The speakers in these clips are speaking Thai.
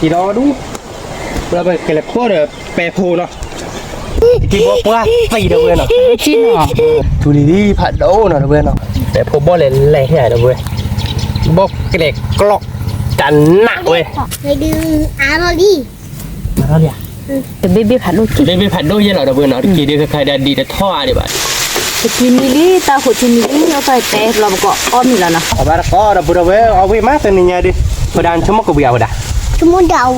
กี่รอดูเราไปเกล็ดพวกแปรโพเนาะกี่บอกว่าตีเด้อเว้ยเนาะจริงเหรอทุลีดีผัดโดเนาะเว้ยเนาะแต่พวกบ่เลยแหล่แห่เด้อเว้ยบอกเกล็ดกลอกจันหนักเว้ยไปดึงอาร์โรดีมาแล้วเนี่ยแต่เบบี้ผัดลูกกินเบบี้ผัดโดเยอะเนาะเว้ยเนาะกี่เดือนใครได้ดีแต่ท่อเดี๋ยวบัดจะกินมิลี่ตาหัวชิมิลี่เอาไปแต่เราก็อ้อมอยู่แล้วนะเอาบาร์ก็เราบุระเว้ยเอาไว้มาแต่นี่ไงดิพอดานชั่วโมงก็เบียวด่าชั่วโมงเดียว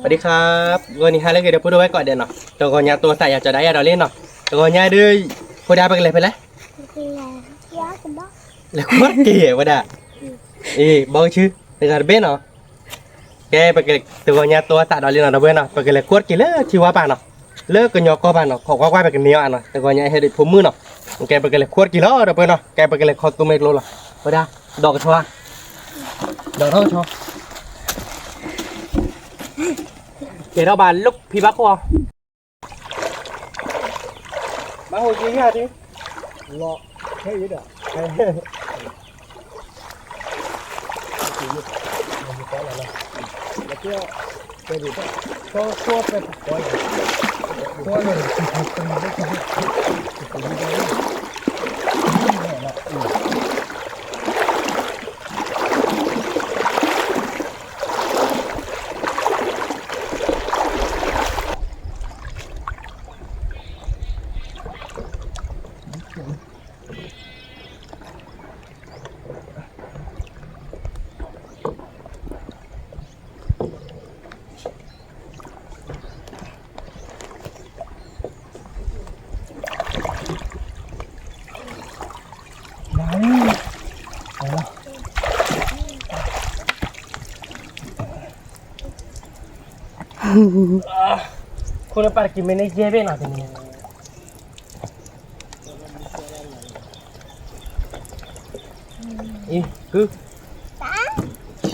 สวัสดีครับวันนี้ฮาเล่ก็เดี๋ยวพูดไว้ก่อนเดี๋ยวเนาะตัวก่อนยาตัวใส่อยากจะได้เราเล่นเนาะตัวก่อนยาด้วยพอดาไปกันเลยไปเลยแล้วก็เก๋พอดาบอกชื่อเป็นอะไรเบ้เนาะแกไปกันตัวก่อนยาตัวใส่เราเล่นเนาะเราเบ้เนาะไปกันเลยขวดกี่เลิกชื่อว่าป่าเนาะเลิกกันยอกก็ป่าเนาะขอก็ว่าไปกันเนี้ยเนาะตัวก่อนยาให้ได้ผมมือเนาะแกไปกันเลยขวดกี่ล้อเราเบ้เนาะแกไปกันเลยคอตัวเมกโลละพอดาดอกกระชัวดอกเท่าชัวเดี๋ยวเราบานลูกพี่บักวะมาหัวจีเนี่ยทีรอเฮ้ยเดี๋ยวแล้วก็ไปดูก็ตัวเป็นตัวเลยคุณเอาไปกินไม่ได้เยอะไปหน่อยทีนี้คือ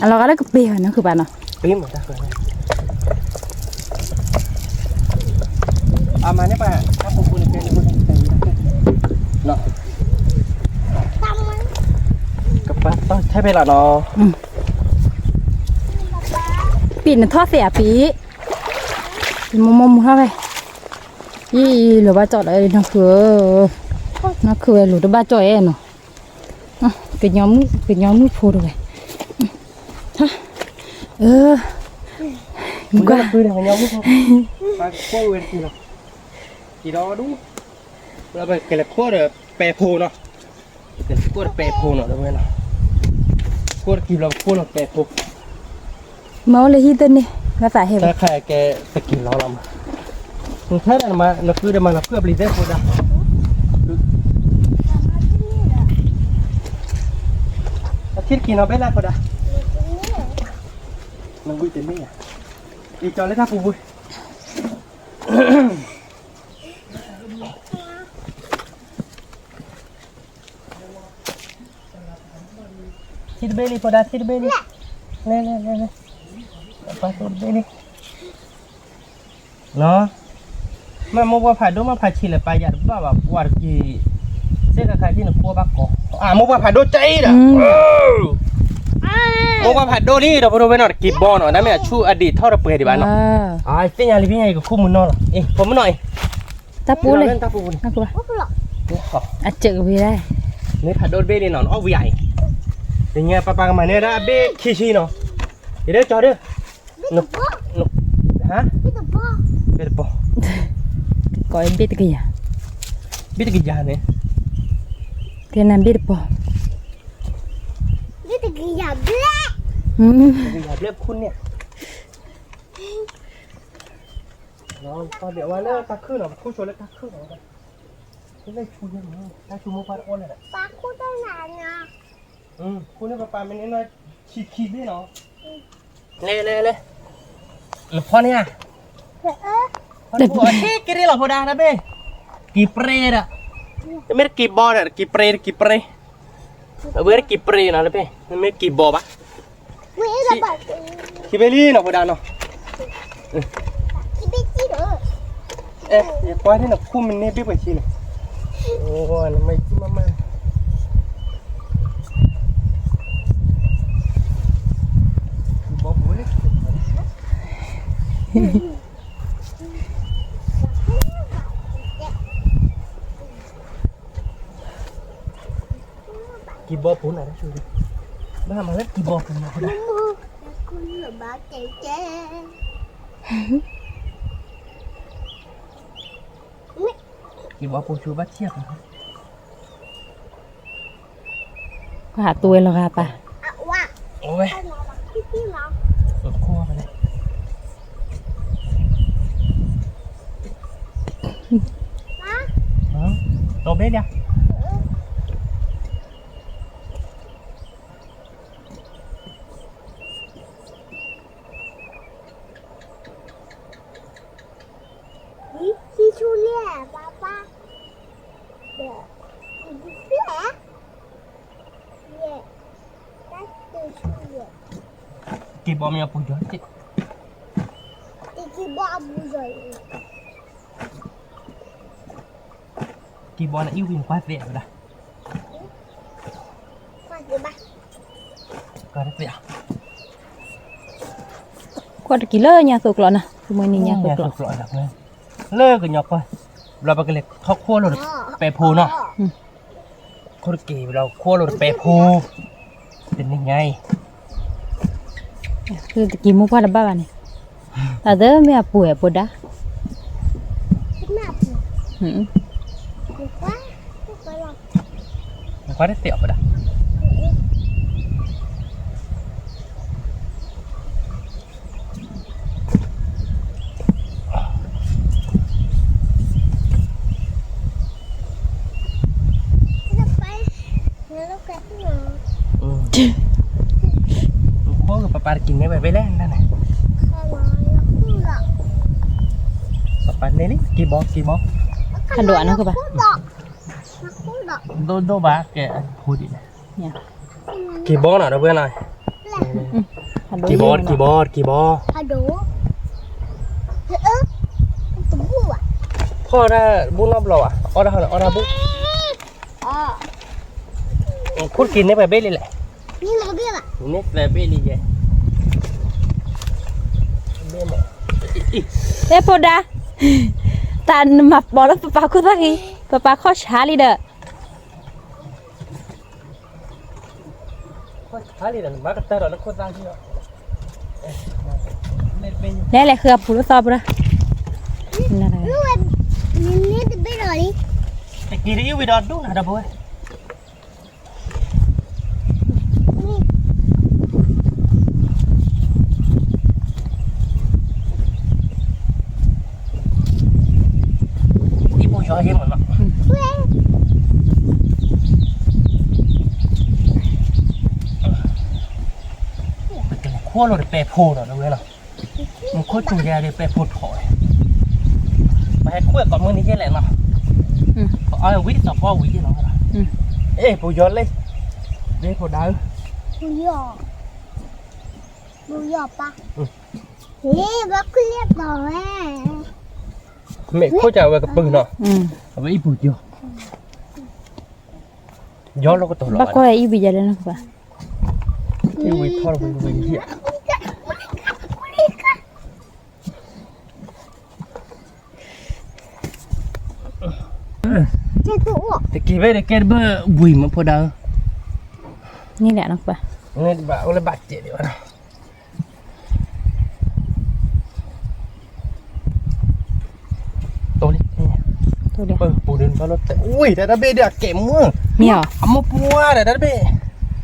เราก็ได้กับเปรี้ยวนะคือบ้านเนาะเปรี้ยวหมดแล้วเอามาเนี่ยป่ะถ้าผมพูดเป็นพูดเป็นเนาะกับป้าต้องใช้เวลาเนาะปีนทอดเสียปีมุมเข้าไปยี่หรือว่าจอดอะไรนักคือหรือว่าจอยเนาะเป็นย้อมมือพูดเลยมึงก็คือเดี๋ยวย้อมมือพูดมาโค้ดเวทีเนาะกี่รอดูเราไปเกล็ดโค้ดแปรโพเนาะเกล็ดโค้ดแปรโพเนาะได้ไหมเนาะโค้ดกี่เราโค้ดแปรโพเมาเลยที่ต้นนี่ภาษาเห็นถ้าใครแกสกินเราละมึงแค่นั้นมาเราคือเดี๋ยวมาเราเพื่อบริเวณโคดาอาทิตย์กินเอาไปแล้วโคดานังบุยเต็มไม่อ่ะอีจอเลยท่าปูบุยทิดเบลี่โคดาทิดเบลี่เล่ไปทิดเบลี่เนาะมาโมบะผัดด้วยมาผัดชิลไปยัดบ้าแบบวาร์กีเสกใครที่หนูพัวบักก่อโมบะผัดด้วยใจด่ะโมบะผัดด้วยนี่เราไปดูไปหน่อยกีบบอลหน่อยนะแม่ชูอดีตเท่าเราเปิดดีบ้านเนาะเส้นยาลิบิไงกับคู่มือนอนผมหน่อยตาปูเลยตาปูน่ากลัวเจอพี่ได้นี่ผัดด้วยเบลี่นอนอ้อวิไออย่างเงี้ยปะมาเนี่ยนะเบขี้ชีเนาะเดี๋ยวจอเด้อนุกฮะเบ็ดปอก้อยเบ็ดกี่อย่างเบ็ดกี่อย่างเนี่ยเทียนน้ำเบ็ดปอเบ็ดกี่อย่างเบลกี่อย่างเบลคุณเนี่ยน้องตอนเดี๋ยววันนี้ตาขึ้นหรอคู่ชนแล้วตาขึ้นหรอไม่ได้ชูยังไงตาชูมุกปลาอ้วนเลยนะปลาคู่ตั้งนานนะคุณนี่ปลาเป็นน้อยขีดด้วยเนาะเลยแล้วพ่อเนี่ยแต่พอที่กินได้หรอพอดานะเบ้กี่เปรย์อะไม่ได้กี่บอลอะกี่เปรย์เราเว้ยกี่เปรย์นะเบ้ไม่กี่บอลปะกี่เบลี่เนาะพอดาเนาะกี่เบลี่เหรออย่าปล่อยให้หนักคู่มันเนี่ยเบี้ยไปชีเนี่ยโอ้โหไม่กินมากบอลบุ้ย กี่บอปูนอะไรช่วยบ้ามาแล้วกี่บอปูนมาคนละ คุณหรือบ้าเจ๊เจ๊ กี่บอปูนช่วยบ้าเทียบนะ หาตัวหรอกค่ะป่ะ อ่ะว่า โอ้ย ให้น้องมาพี่น้อง สุดขั้วไปเลย นะ โตเบ็ดยัง ที่ชูเล่ป้าป้าเดี๋ยวเสียเย่ได้ตัวชูเล่ กี่บอมีปูนเยอะจิ อีกบ้าบุญเลย กี่บอลน่ะอิ่ววิ่งควายเสียไปละ มาสิบ้า ก็ได้เสีย ขวดกี่เลอเนี่ยสุกแล้วนะคือมื้อนี้เนี่ยสุกแล้ว สุดหลักเลยเลิกกันยอกไปเราไปกันเลยเขาขั้วเราไปพูเนาะคนเก๋เราขั้วเราไปพูเป็นยังไง คือตะกี้มุกว่าละบ้านี่แต่เด้อแม่ป่วยปวดดะ ขึ้นมาปุ๊บ หืม ปุ๊บว่าปุ๊บไปหรอก มันควายได้เสียไปละ จะไปแล้วแกที่ไหน ขั้วกับปลากินไม่ไปแล้วนั่นแหละ ข้าวน้อยแล้วคู่หรอก ปลาเนี่ยนี่กี่บอกี่บอ ขันโดอันนั้นคือป่ะ คู่ดอกคู่ดอก โดบ้าแกพูดดิ เนี่ย กี่บอหน่อยเพื่อนหน่อย ขันโด กี่บอกี่บอกี่บอ ฮัลโหลตัวบัว พ่อได้บุ้งรอบเราอ่ะออได้เหรอออได้บุ้ง อ๋อ พูดกินได้ไปเบ้เลยแหละ นี่เราเบี้ยละ นี่แต่เบ้เลยไงเบ้หมด เอ้ปวดดะตามาบอกแล้วป้าคุณสักทีป้าข้อช้าลีเด้อ Kali dah, mak kata dah nak kau dah dia. Lepin. นี่แหละคือผู้สอบนะนั่นแหละ รู้ว่านี่จะเป็นอะไร Kiri you we don't do nada boy. นี่ Ibu jual je mana? เว้ย Kau lo de pe po dah dah lah. Kau tu dia de pe po thoi. Mai kau kat mun ni je lah nak. Ai wit tak apa wit je lah. Eh, bu jual le. Ni po dah. บุยอบุยอปะเฮ้ยบักเรียบร้อย Mẹ kau jawab ke pun nak. อืม Apa ibu jo? Jual lo ke tu บัก lah. ก็อีบีจะเลยนะป่ะ Ibu thor bu dia. เจ้าตัว Teki be dekat be bui mak po dah. นี่แหละนะป่ะ Ni ba oleh baca dia mana. Toleh ni. ตัวเดียว Pudin kalau tak. Ui, dah dah be dia kemo. มีเหรอ Amo puah dah be.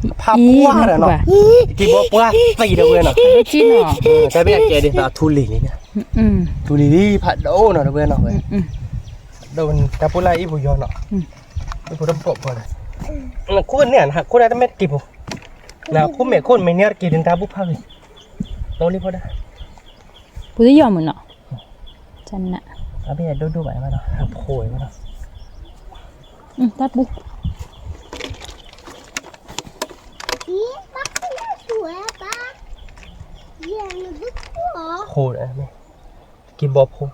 อี Papua นะ dah ป่ะ no. Ki bawa puah sai dah be no. จีนเหรอ Tapi ke dia tak tuli ni. อืม Tuli ni phat do no dah be no. อืม Daun kapula ibu yo no. Hmm. Ibu dah pok pun. Nak kun ni nak kun ada met kipu. Nah, kun me kun me niar ki din tabu pha. Toleh pada. ผู้ที่ยอมเหมือนเนาะจันน่ะ Abi ada dua banyak mana. Khoi mana. ตัดบุก นี่บักเรียบสวยปะยังบุกหัว Khoi dah me. Ki bo pho.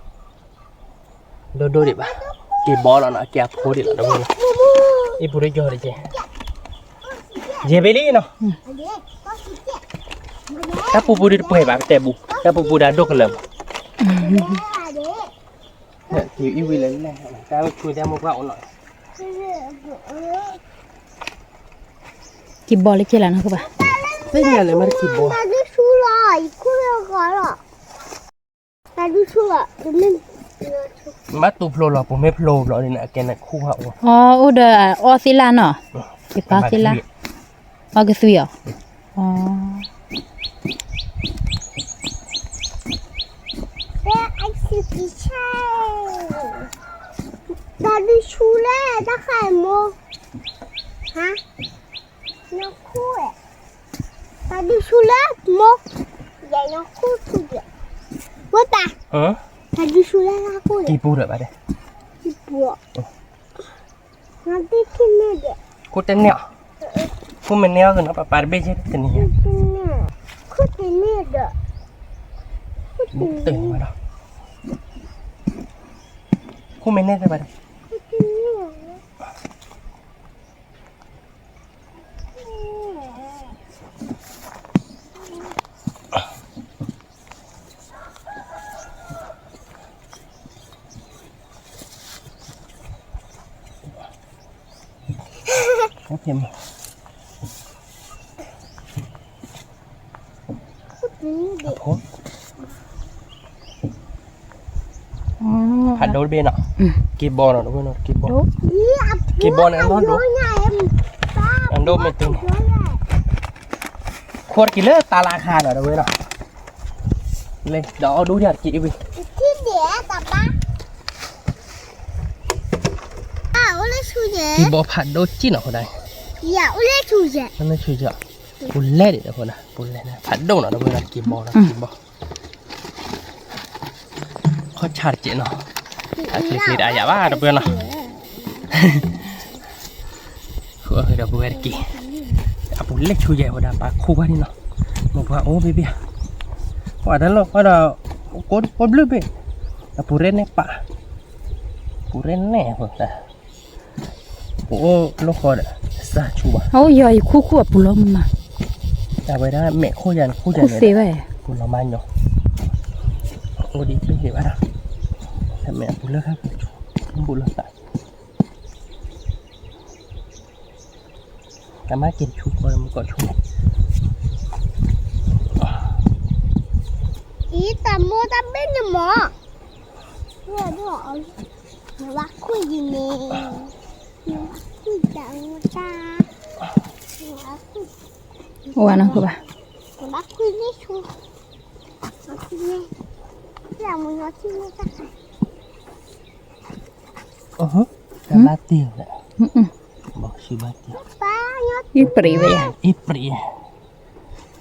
Do di ba. Ki bo la nak ki pho di la dah be. Ibu dah jual je. Je beli no. อันนี้ก็สิเจ็บ Ta pupu di depan ba te bu. Ta pupu dah dok lem. เนี่ยอยู่อีวีเลยแหละแต่ช่วยได้มากกว่าหน่อย กี่บอลเลยกี่ล้านนะคือปะ ไม่มีอะไรมากี่บอล 那就输了，哭了好了。那就输了，真的。 มาตูโผล่หรอผมไม่โผล่หรอกนี่นะแกน่ะคู่เขา อ๋ออุดออซิลาเนาะกี่ปาซิลาอ๋อกสุยอ๋อ 这爱吃比菜。那就输了，那还么？啊？要哭哎！那就输了么？也要哭出去。我打。 เออ 那就输了，他哭了。 กี่ปูเด้อไปเด้อ 一波。那得听那个。 กูเต้นเนี่ยกูมันเนี่ยกันเนาะปาร์บี้เจ็ดกันเนี่ย 哭的那个。 บุกตึงมาเนาะกูมันเนี่ยได้ไปเด้อ 哭的那个。 โอเคมั้ย 哭的那个。 โอ้ผัดโดนเบนอ่ะกี่บอลอ่ะทุกคนกี่บอล กี่บอลอันโดนรู้อันโดนไม่ตึงขวดกี่เลิศตาราคาหน่อยนะเว้ยเนาะเลยเดี๋ยวเอาดูเนี่ยกี่วิ 几点，爸爸？啊，我来出去。 กี่บอลผัดโดนจี้หน่อยคนใด 呀，我来出去。 นั่นไม่ช่วยจ้ะปุ่นเล่ดิเดี๋ยวคนนะปุ่นเล่นะผัดโดนหน่อยนะเว้ยนะกี่บอลนะกี่บอลข้อชาร์จเจเนาะอาคลิปนี้ได้ยาบ้าเดี๋ยวเพื่อนเนาะคือเดี๋ยวเพื่อนกี่อ่ะปุ่นเล่ช่วยใหญ่คนนะปากคู่กันนี่เนาะบอกว่าโอ้เบี้ยว่าแต่เราว่าเราโคตรบลูเบ้แต่ปุ่นเล่นเนี่ยปะปุ่นเล่นแน่คนนะโอ้ลูกคนซาชูบะ โอ้ยอยคู่คู่ปุลมมา แต่ไปได้แม่คู่ยัน คู่ เลย เซไว้ ปุ่นละมันเนาะโอ้ดีเป็นเหตุอะไรแต่แม่ปุ่นเลิกครับปุ่นเลิกตายแต่มากินชุบก่อนมันก่อนชุบ 咦，怎么在变什么？我我快点呢，我快点我打，我 ว่านะคือปะ 我快点出，我快点，让我要去那个海。 แต่บาเตียวแหละบอกชื่อบาเตียว 爸要 อีปรีไว้ อีปรี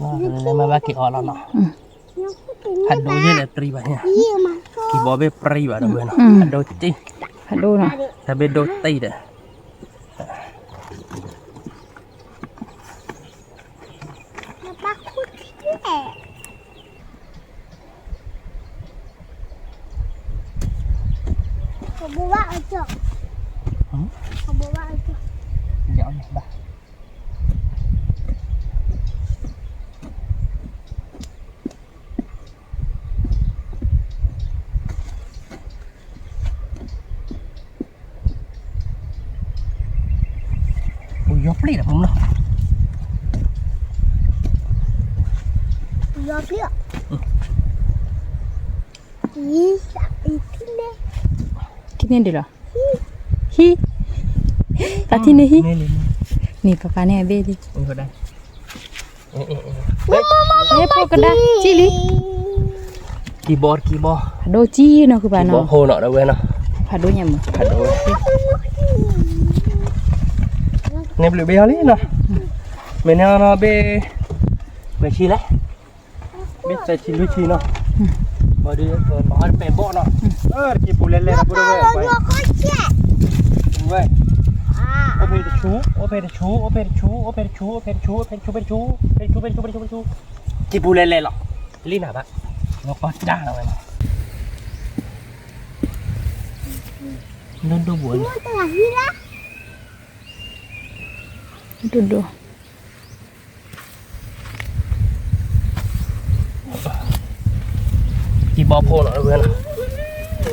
ว่าเลยมาบากิออแล้วเนาะ 要快点 ผัดโดเยเลยปรีบะเนี่ย 咦嘛， กี่บอเบปรีบะเด้อเว้ยเนาะผัดโดจี ผัดดูเนาะ ถ้าเบโดตีเด้อ 要把裤子。我不忘了这，我不忘了这。 เดี๋ยวเนี่ยบ้าโอ้ยยกปรีนะผมเนาะ 不要这。咦，啥意思呢？ ที่นี่ดีหรอฮีตาที่นี่ฮี นี่เลย นี่ป้าป้าเนี่ยเบ้ดิ นี่ก็ได้ เอ๊ะพวกกันได้จิลิ กี่บอร์ ผัดดูจีเนาะคือป้า กี่บอ เนาะ ร์โหเนาะเด้อเว้ยเนาะ ผัดดูยังมั้ง ผัดโดเนี่ยบลูเบลลี่เนาะเมเนาะเบชีเลยเบใส่ชีลุชีเนาะบอดีบอร์เป็นโบเนาะกี่ปูเล่นๆนะปูเล่นๆไป 我快去。 เว้ย 啊 โอเปร่าชูกี่ปูเล่นๆหรอลีน่าปะเราก็จ้าเราเลยนั่นดูบัว 我在哪去了？ ดูดู กี่บ่อโพเนาะเพื่อน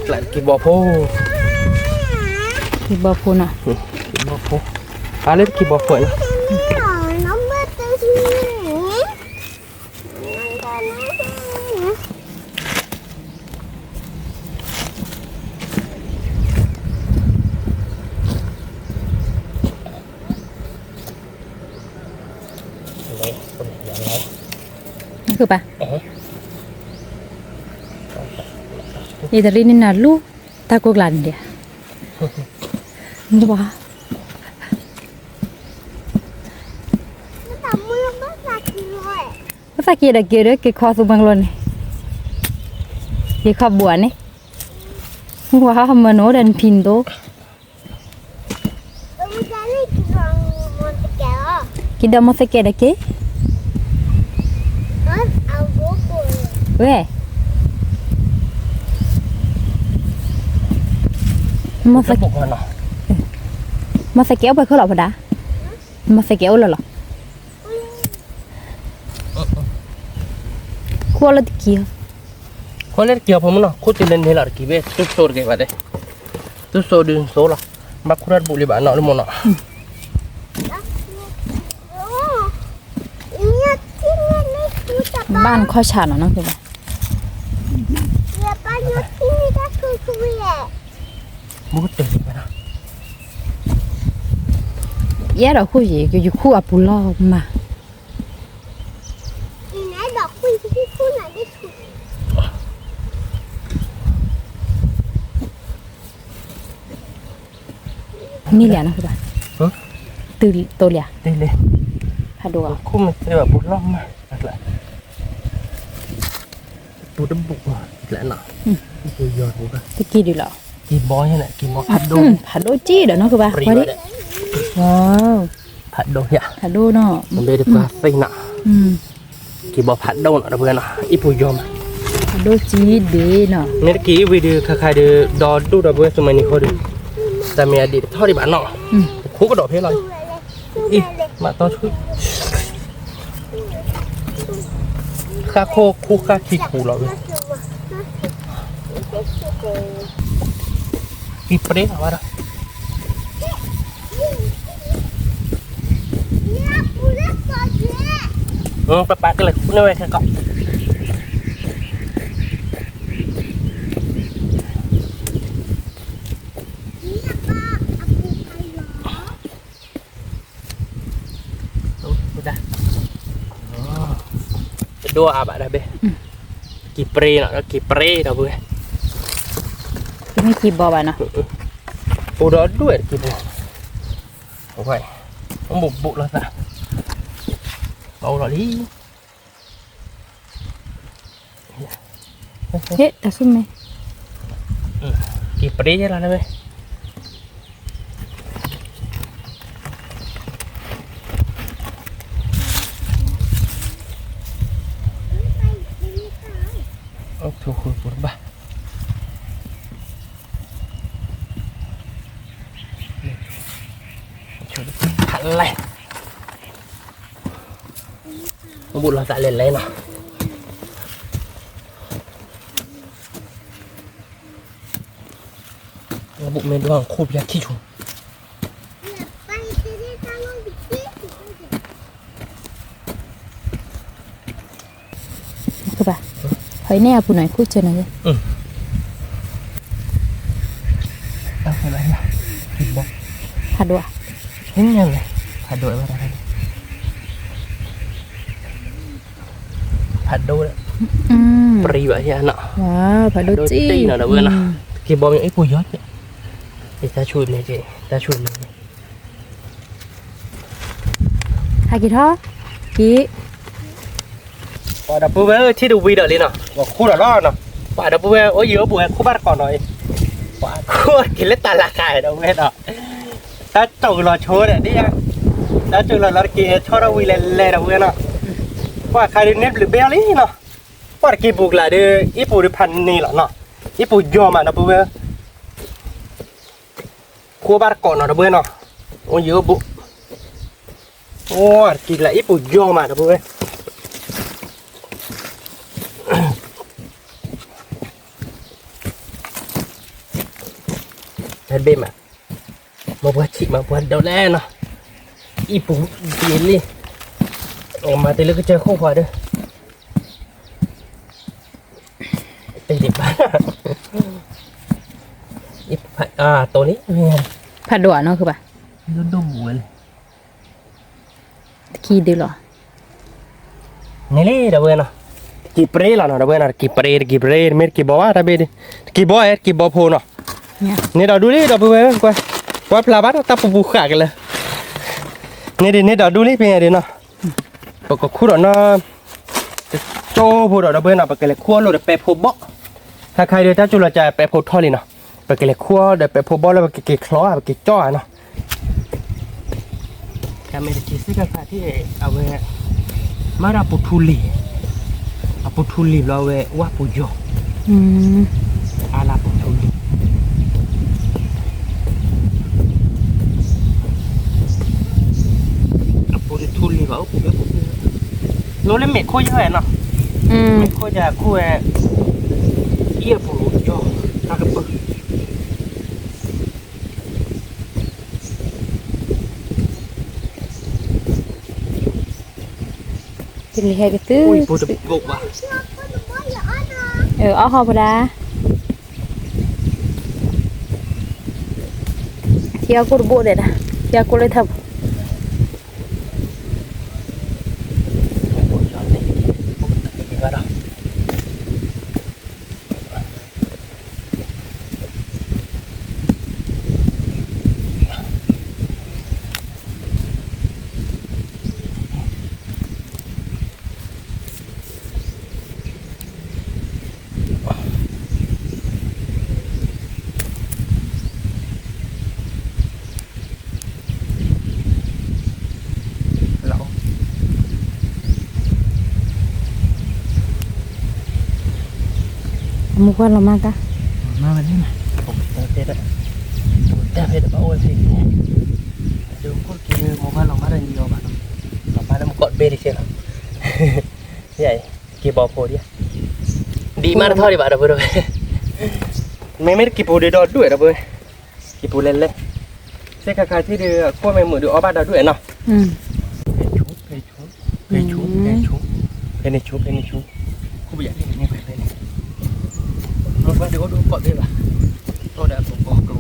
หลานกี่บ่อโพ ที่บ่พูนอ่ะ กี่บ่อโพอะไรกี่บ่อโพนะ nó mất tới gì นี่คือปะอิตาลีนี่น่ะลูกตาโกกลันเดียนี่วะ nó tao mưa mất sạch rồi ภาษาเกียดเกียดเกียคอสุบังลนเกียขบัวนี่ว้าวมันโนดันพินโต bây giờ đi còn một cáiกินดามอสเกดเก nó ao bố của เว้มอส จะบุกมันเนาะ มอสเกลไปเขาหรอพอดามอสเกลเหรอขั้วละตะเกียบ คนเล่นเกี่ยวผมเนาะคู่ตีเล่นนี่หล่ะกี่เบ้ตุ๊กโซดเกี่ยวกันเด้ตุ๊กโซดึงโซล่ะมาคุรัดบุรีบ้านเนาะหรือมั้งเนาะ บ้านข้อชาเนาะนั่นคือว่า มุดตื่นไปนะ แย่เราคู่อยู่คู่อาปุลอมานี่แหละนะคือว่าตื่นตัวเลย ได้เลย พาดูอ่ะ คู่มันจะแบบบุญล่อมมาอะไรตัวดำบุกมาแล้วเนาะตัวยอดบุกอะ ตะกี้ดีหรอ กี่บอยเนี่ยกี่บอยผัดโด ผัดโดจี้เดี๋ยวน้องคือว่า ปรี วัน เล นี้ ย ว้าว ผัดโดเนี่ย ผัดโดเนาะ มันเลยดีกว่าสินะกี่บอยผัดโดเนาะเพื่อนเนาะอีปุยยอม ผัดโดจี้เดเนาะ เมื่อกี้วิดีโอใครๆดูดอดูดับเบิลสมัยนี้เขาดูแต่เมียดีเท่าที่บ้านเนาะคู่ก็ดอกเพลเลยอีมาต้องช่วยข้าโคคู่ข้าขี้ขู่เราเลยอีเปรี้ยววะนะไปปะกันเลยคุณเอาไว้แค่ก่อนดูอาบะได้เบ้กี่เปรี้ยวเนาะกี่เปรี้ยวเบ้ ไม่กีบอลเนาะ ปูดอด้วยกี่ปูโอ้ยต้องบุบบุแล้วนะเอาหน่อยดิ เฮ้แต่ซุ่มไหม กี่เปรี้ยวแล้วนะเบ้โอ้ถูกคุยบ้าอะไรบุญเราจะเล่นเลยนะบุญเมดวงคูบยาขี้ชุนคือป่ะหอยแน่ปุ่นหน่อยคู่เจอหน่อยเลย เอาอะไรล่ะกินบ่ ผัดด้วย เฮ้ยยังไงผัดโดยว่าอะไรผัดโดยปรีแบบนี้เนาะ ว้าวผัดโดจี้ เนาะเด้อเพื่อนเนาะกี่บอมยังไอ้ปุยยอดเนี่ยไอ้ตาชุนเนี่ยจีตาชุนเนี่ย หากี่ท่อกี่ พอดับเบิ้ลที่ดูวีเดอร์เลยเนาะว่าคู่ละรอดเนาะว่าดับเบิ้ลโอ้ยเยอะบุ๋ยคู่บ้านก่อนหน่อยว่าคู่กินเล็ดตาละกายเนาะเว้ยเนาะถ้าจงรอโชว์เนี่ยนี่ยังถ้าจงรอกี่ชอบเราวีเล่นเล่นเนาะเว้ยเนาะว่าใครเน็ตหรือเบลลี่เนาะว่ากี่บุกละเด้ออีปูดิพันนี่หรอเนาะอีปูยอมอ่ะดับเบิ้ลคู่บ้านก่อนเนาะดับเบิ้ลเนาะโอ้ยเยอะบุโอ้ยกินละอีปูยอมอ่ะดับเบิ้ล Thật bê mà bữa chị mà bữa đâu lẽ nó ít bụng tiền đi mà tới lúc cái chơi không khỏi đâuตีดิบอีผัดตัวนี้เป็นไง ผัดด่วนเนาะคือป่ะ ดูเลย ขี้ดื้อหรอ นี่เลยเดี๋ยวเว้ยนะกี่เปรย์ล่ะเนาะเดี๋ยวเว้ยนะกี่เปรย์เมื่อกี่บ่าวะเดี๋ยวเว้ยกี่บ่าวกี่บ่าวโพเนาะนี่เราดูดิเราไปเว้ยกว่าพลาบัตตาปูปูขากันเลยนี่ดินี่เราดูนี่เป็นไงดิเนาะปกติคู่เราเนาะโจ้พูดเราเว้ยนะปกติขั้วเราเดี๋ยวไปพบบ่ถ้าใครเดี๋ยวถ้าจุลจะไปพบท่อเลยเนาะปกติขั้วเดี๋ยวไปพบบ่แล้วปกติคล้อปกติจ้อเนาะkami ada kisah kan tadi awe mara putuli lawe wah pujo ala putuli putuli bau pujo lo le me ko yo no me ko ja ku ia pujo tak apa Pilih kayak gitu. Ui, bodoh buk wah. Oh, apa dah? Thì aku buat deh dah. Thì aku lấy thầm. Kamu kuat lama kah? Lama ni mah. Tidak. Tidak bawa sih. Jumpa kini mobile lama dah ni lama. Lama dah mukot beri sih lah. Ya, kibau po dia. Di mana thau di mana bro? Memang kibau dia dah dua dah bro. Kibau lele. Saya kakak sih dia, kau memang dia obat dah dua no. Pencu. Kau biar ni ni. Một vài đứa đúng cọt đây bà tôi đã bỏ cầu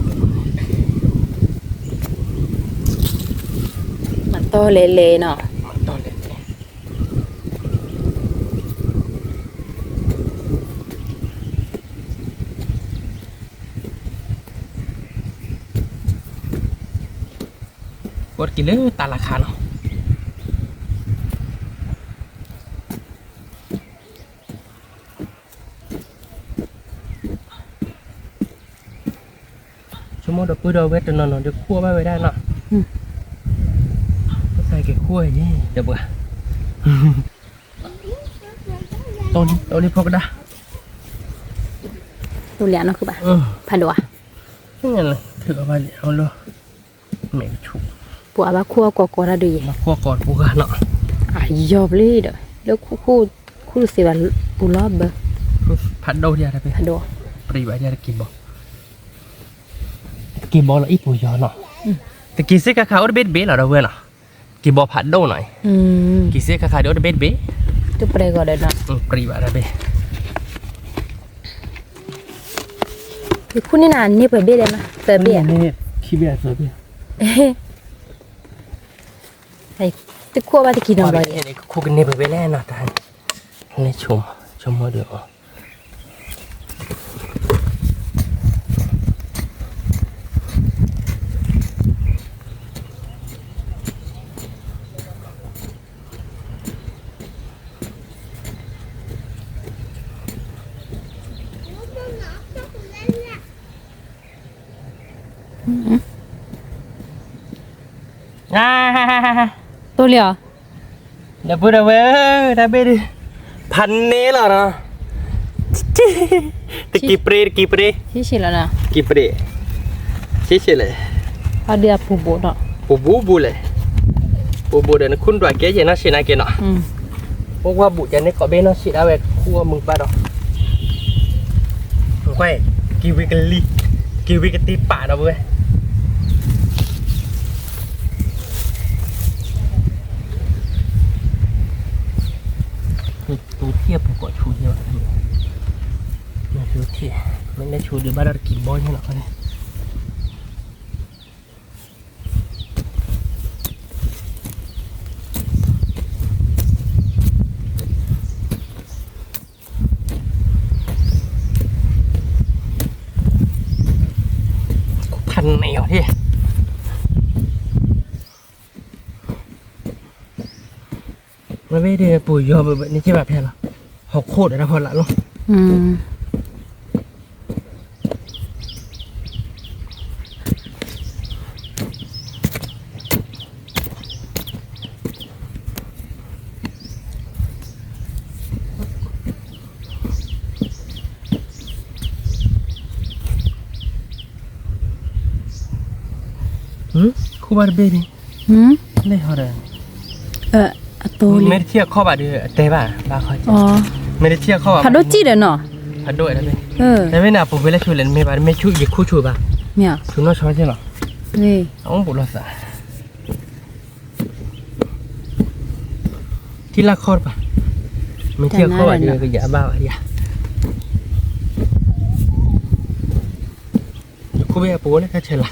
Mặt to lề lề nọ. mặt to lên quất kì lứa ta là khá nó mua được bữa đầu vết nó được cua bao về đây nọ có xài cái cua gì được bữa tôi đi phô đã Tu lihat nak kubah. Padua. cái này thử vào liệu luôn mẹ chủ Buat apa kuah kok ada ye. mà cua còn cua nọ Ayo beli dah. Lo ku sewa pula ber. phát đâu ra đây Padua. beri vậy ra kim bò là ít bùi giò nọ thì kỳ xích khá ở bên bế là đâu vậy nọ kim bò phát đâu này kỳ xích khá ở bên bế Tu prego dah nak. beri vậy ra bế Thì ku ni nak ni perbe dah mah. Perbe. khi bế rồi bế Hai, tu kuah apa tu kena bagi. này khu cái này bế lên nọ ta này chôm mua được Tu lihat. Dah beri pan ni lah na. Kipre. Sisi lah nak. Kipre. Sisi le. Ada apa buat nak? Bubu le. Bubu dan kun dua ke je na sini ke na. Pok wa bu jan ni kau bena sit awe ku mung pa dah. Quay kiwi kali. กิวิกตีป่าเนาะเว้ยตัวเทียบผมก็ชูเดียวไม่ชูเทียบไม่ได้ชูเดียวบ้านเรากินบ่อยนี่หรอกเนี่ยพันไหนเหรอที่ไม่ได้ปุ๋ยยอแบบนี้ใช่แบบแพงหรอหกโคตรนะพอละลูกคู่บ้านเบ้นี่ได้หอเลยตัวไม่ได้เที่ยวข้อบาดเดือเตะบ้าบ้าคอยอ๋อไม่ได้เที่ยวข้อบาด ผัดโดจีเด้อเนาะผัดด้วยนะเบ้แต่ไม่น่าผมเวลาช่วยเล่นไม่บ้านไม่ช่วยยิ่งคู่ช่วยบ้าเนี่ยช่วยน้องช่วยใช่หรอนี่อ๋อบุรุษอะที่ลักคอร์ป่ะไม่เที่ยวข้อบาดเดือก็อย่าบ้าอย่าคู่เบ้ปูนี่แค่เฉล่ะ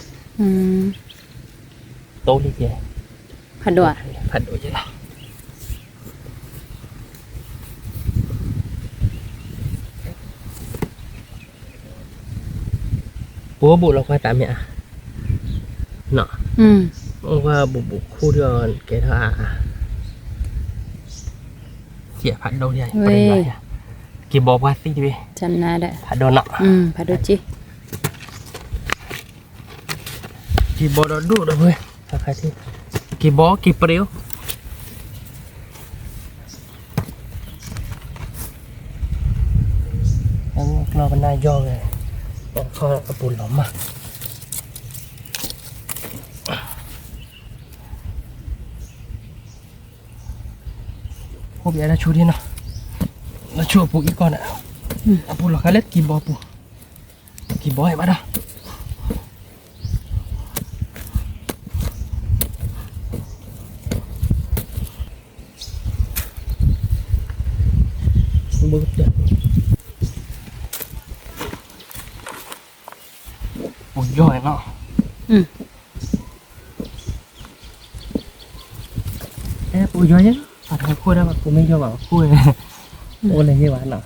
โตนี่เจ้ผัดด้วยใช่ไหมปัวบุเราควายตามเนี่ยเนาะว่าบุคู่เดียวแกท่าเจี๊ยผัดโดนใหญ่ประเด็นใหญ่กี่บอกว่าสิดิจำน่าได้ผัดโดนเนาะผัดโดจีกี่บอกโดนดุเลยใครที่กี่บอกกี่เปรี้ยวแล้วเราเป็นนายย่อเลยบอกเขาเอาปูนหลอมมาพวกยายได้ชูดีเนาะแล้วชูปูอีกก่อนอ่ะปูหลอกกันเล็ดกี่บอกปูกี่บอกให้มาด้บึ้งเด็ดปูย่อยเนาะปูย่อยเนี่ยผัดไทยคั่วได้ป่ะปูไม่ย่อยแบบคั่วโอ้เลยที่หวานเนาะ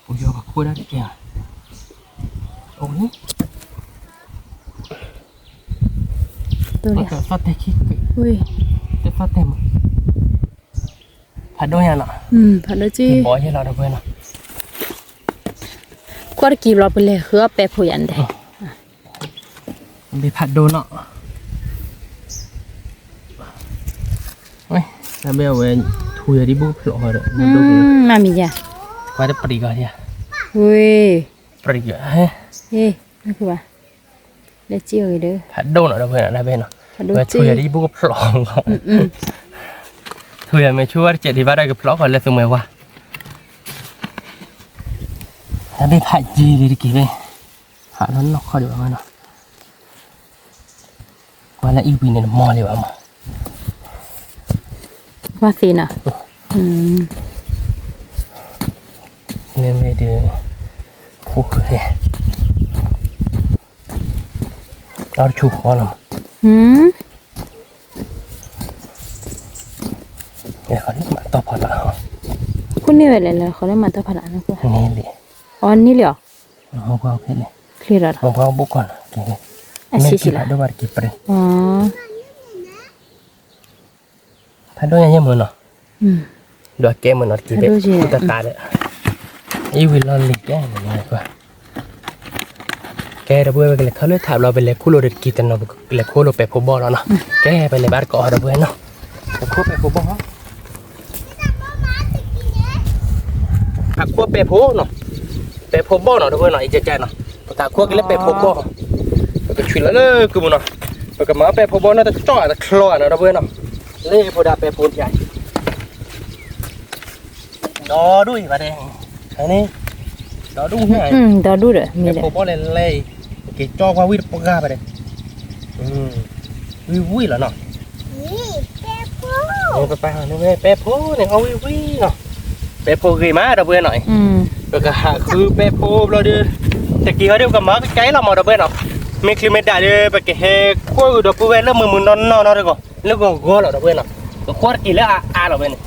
ปูย่อยแบบคั่วได้กี่อย่างโอ้ยตัวเนี้ยซอสเต็มขี้อุ้ยซอสเต็มผัดด้วยเนาะผัดด้วยจีบ่อยให้เราได้เพื่อนเนาะกว่ากี่รอบไปเลยเฮือแปะผู้ยันได้ไปผัดโดนเนาะเฮ้ยแล้วเบลเวนทุยดิบุพลอเลยมามีจ้ะว่าจะปริกอะไรอ่ะอุ้ยปริกเฮ้ยนั่นคือว่าได้เจียวเด้อผัดโดนเนาะได้เพื่อนนะเบนเนาะว่าทุยดิบุพลอทุยไม่ช่วยเจ็ดที่ว่าได้กับพลอก่อนเลยสมัยว่าแล้วไปผัดจีดีกี่เลยผัดนั้นนอกข้อเดียวกันเนาะว่าแล้วอีวีเนี่ยมอเลยว่ะว่าสินะเนี่ยไม่ดีคู่เลยเราชูคอแล้วเนี่ยเขาเรียกมาต่อพอละคุณนี่อะไรเลยเขาเรียกมาต่อพอละนะคุณนี่เลยอ๋อนี่เลยเหรอมองเขาแค่นี้เคลียร์แล้วมองเขาบุกก่อนไม่คิดว่าด้วยกี่ปีอ๋อถ้าด้วยยังมือเนาะด้วยแก้มือเนาะกี่เด็กตาเลยอีวิลลอนลิกแก้เหมือนกันกว่าแกระเบิดไปเลยเขาเลยถามเราไปเลยคู่โรเด็ดกี่ตันเนาะเลยคู่โรเปโพบอลเนาะแกไปเลยบ้านก็ระเบิดเนาะคู่เปโพบอลผักคู่เปโพเนาะเปโพบอลเนาะระเบิดเนาะอีเจเจเนาะแต่คู่ก็เลยเปโพบอลก็ช่วยแล้วเลยคือมันเนาะก็มาเปโพบอลเนาะแต่จ่อแต่คลอเนาะระเบิดเนาะเล่พอดาเปโพใหญ่ ดอด้วยมาเด้อันนี้ดอดูให้ ดอดูเด้อมี แต่ เด้อ ผมบ่เลยเลยเกจอว่าวิปกาไปเด้วิเหรอเนาะ นี่เป๊ะปู เอาไปหานี่แม่เป๊ะโพเนี่ยเอาวิเนาะเป๊ะโพกี่มาดอกเบี้ยหน่อยแล้วก็คือเป๊ะโพเราเด้อตะกี้เขาเรียกกันมาใกล้เรามาดอกเบี้ยเนาะมีคลิปเมดได้เด้อไปเกะเฮขั้วดอกเบี้ยแล้วมือนอนเด้อก็แล้วก็กอดอกเบี้ยเนาะก็ขั้วกินแล้วดอกเบี้ยนี่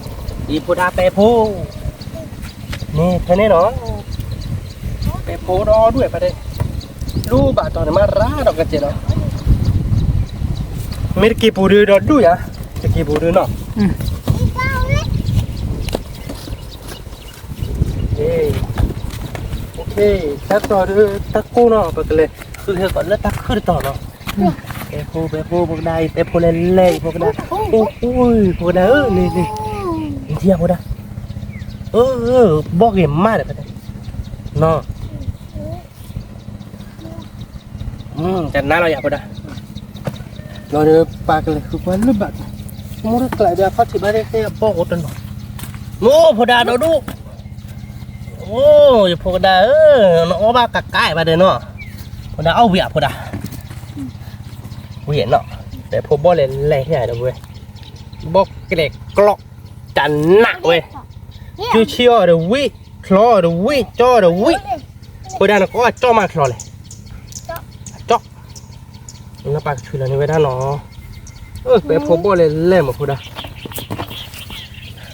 อีพูดาเป๊ะโพนี่แค่นี้เนาะเป๊ะโพรอด้วยไปเด้รู้บาตอนมาราดอกกระเจเนาะมีกี่ปูดือดอดูยะจะกี่ปูดือเนาะ อีเก้าเลย โอเคตักต่อดือตักกูเนาะไปกันเลยคือเธอก่อนแล้วตักขึ้นต่อเนาะเป๊ะโพพวกใดเป๊ะโพเล่พวกใดโอ้ยพวกใดนี่เที่ยวพวกใดบอกเอ็มมาเลยไปเนาะจันน้าเราอยากพวกใดเราเดินปากเลยคือวันลึกแบบมูดกลายแบบพัดที่บ้านเนี่ยบอกอดกันหน่อยโม่พอดาเราดูโอ้ยพอดาน้องบ้ากะกายมาเด้อเนาะพอดาเอาเบียพอดาเห็นเนาะแต่พอบอลเลยแรงใหญ่เลยเว้ยบอกเกล็ดกลอกจันหนักเว้ยชื่อเชี่ยวเดวิคลอเดวิจ่อเดวิพอดาเราก็จ่อมาคลอเลยจ่อแล้วปากช่วยเราในเวลาเนาะไปพบบอลเลยเล่นมาพอดา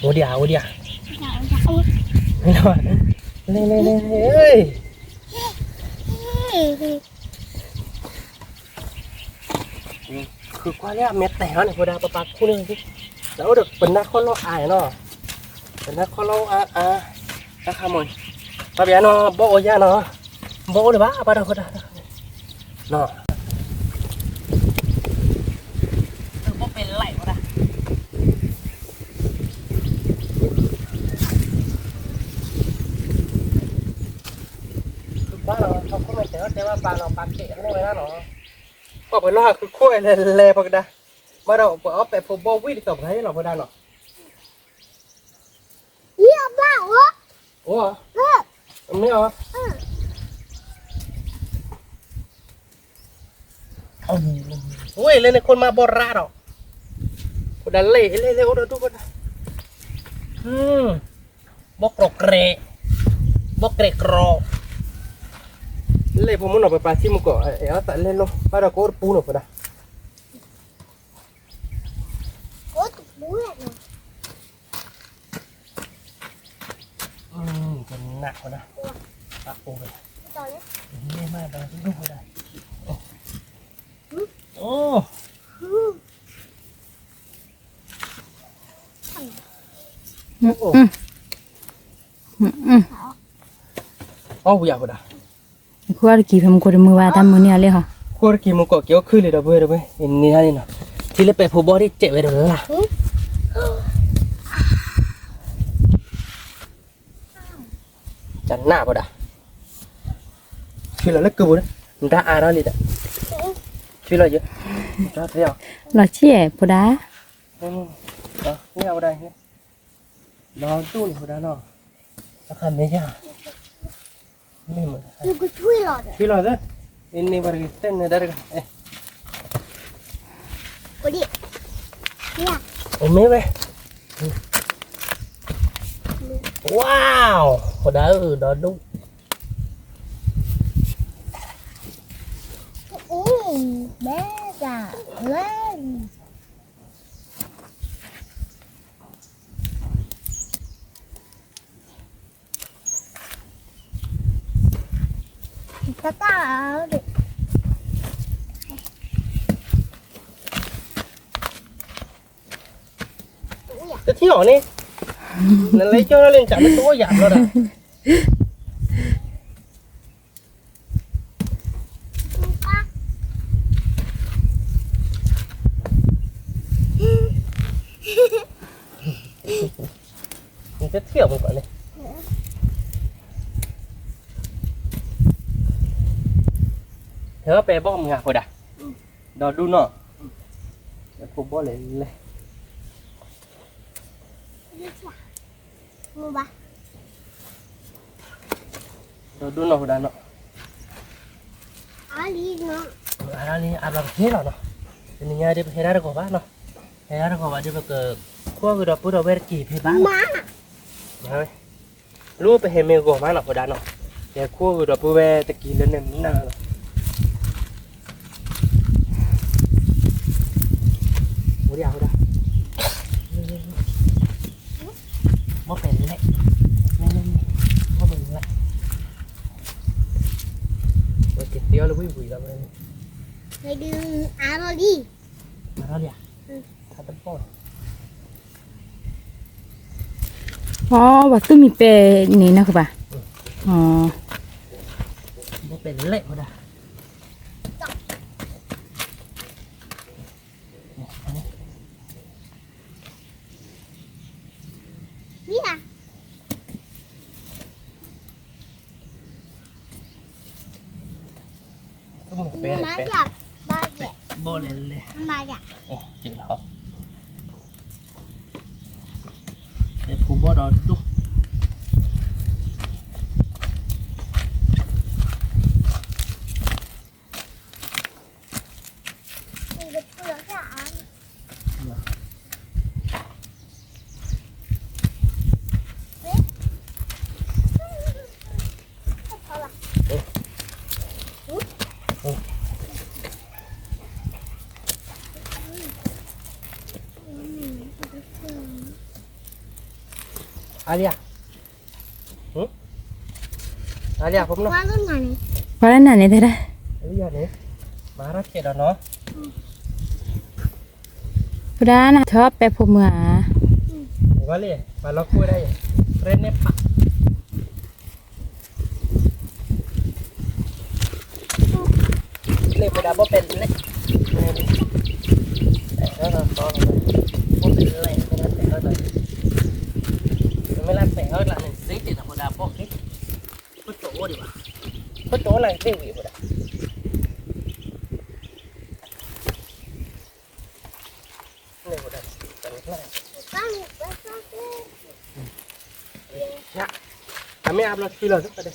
โอเดียไม่รอดเล่เฮ้ยคือว่าเนี่ยเม็ดแต่เนี่ยพอดาปากคู่นึงสิแล้วเด็กเป็นนักข้อล้ออายเนาะเป็นนักข้อล้อนักขโมยปะเบียเนาะโบยาเนาะโบเลยบ้าปะดาพอดาเนาะโบเป็นไหลพอดาบ้านเราเขาก็ไม่แต่ว่าบ้านเราปากเกะไม่ไว้นะเนาะก็ไปล่าคือคุ้ยเลยพอดาบ้านเราเอาไปพบโบวิ่งกับใครเราพอดาเนาะ เยี่ยมมากวะ โอ้ไม่เอาโอ้ยเลยในคนมาบอราหรอกคนดันเล่โอ้ดูคนบอกรกเกรกรอเล่ผมมันออกไปปลาชิมก่อนเอาแต่เล่นลงปลาดอกโก้ปูหน่อยปะนะ โอ้ตุ๊กบุ้ยเนาะ เป็นหนักนะปลาปูไป ตอนนี้ นี่มากเลยดูไม่ได้โอ้เอาอยากปะนะ คือว่ากี่พมคนมือว่าทำมือเนี่ยเลยค่ะ กูรักกี่มุกเกี่ยวขึ้นเลยเด้อเว้ยอินนี่นี่เนาะที่เล็บไปผู้บอดี้เจ็บไปเด้อล่ะจันหน้าปะด่ะชื่ออะไรเล็กกูบุญมันได้อาร์นี่ด่ะชื่ออะไรเยอะจ้าเที่ยว หล่อเชี่ยปุดา นี่เอาได้เนี่ยนอนตู้นี่ปะด่ะเนาะสักคำนี้จ้ะนี่มัน ลูกก็ช่วยหลอด ชื่ออะไรเด้ออินนี่บริกิตเต้นเนี่ยได้กันเอ๊ะ กูดิเนี่ย โอ้ไม่เว้ยว้าวพอได้ดอดู แม่จ้ะเล่นตาตาดิ จะเที่ยวนี่นั่นเลยเจ้าเล่นจับมันตัวหยาบแล้วนะมันจะเที่ยวมันก่อนเลยเธอไปบ้อมงาพอดะดอดูเนาะแล้วกูบ้อเลย มูบะ ดูหน่อยหัวดาเนาะ อาลีเนาะ อันนี้อาบน้ำเที่ยวเนาะเป็นยังไงเดี๋ยวเฮร่าก็บ้านเนาะเฮร่าก็บ้านเดี๋ยวก็ขั้วคือเราพูดเราเวรกี่เพบ้าน มา มาไหมรู้ไปเฮเมโกมาเนาะหัวดาเนาะเดี๋ยวขั้วคือเราพูดเวตะกี้เล่นเนี่ยมันน่าเนาะหัวดาบ่เป็นเลยนี่บ่เป็นเลยโอเคเดี๋ยวเราวิ่งวิ่งแล้วเลย ไปดูอาลี มาแล้วเนี่ยถ้าตั้งป้อน อ๋อว่าตู้มีเปนี่นะคือป่ะอ๋อ บ่เป็นเละบ่ได้ นี่อ่ะ ก็บ่เป็น มา เป็น จากบ้านเนี่ย บ่เละเลย มาจาก โอ้จริงเหรอไอ้ผู้บ่ดอดุ มีเด็กเปลือกอ่ะอาเลียอาเลียผมเนาะ ว่ารุ่นไหน ว่าแล้วนั่นนี่ได้ อาเลียนี่มารักเขตเนาะ พุดานะชอบไปพบเมือ ว่าเลยมาล็อกคุยได้เรนเนปะเลยบ่ได้บ่เป็นเลยแต่ก็ต้องบ่เป็นเลยไม่รักแต่ก็ได้ไม่รักแต่ก็ละหนึ่งสิติดธรรมดาพวกนี้พุทโธดีกว่าพุทโธอะไรเรียกวิบ่ได้เลยบ่ได้แต่ไม่ได้ ตั้ง Ya, kami hablo kilo tu tadi.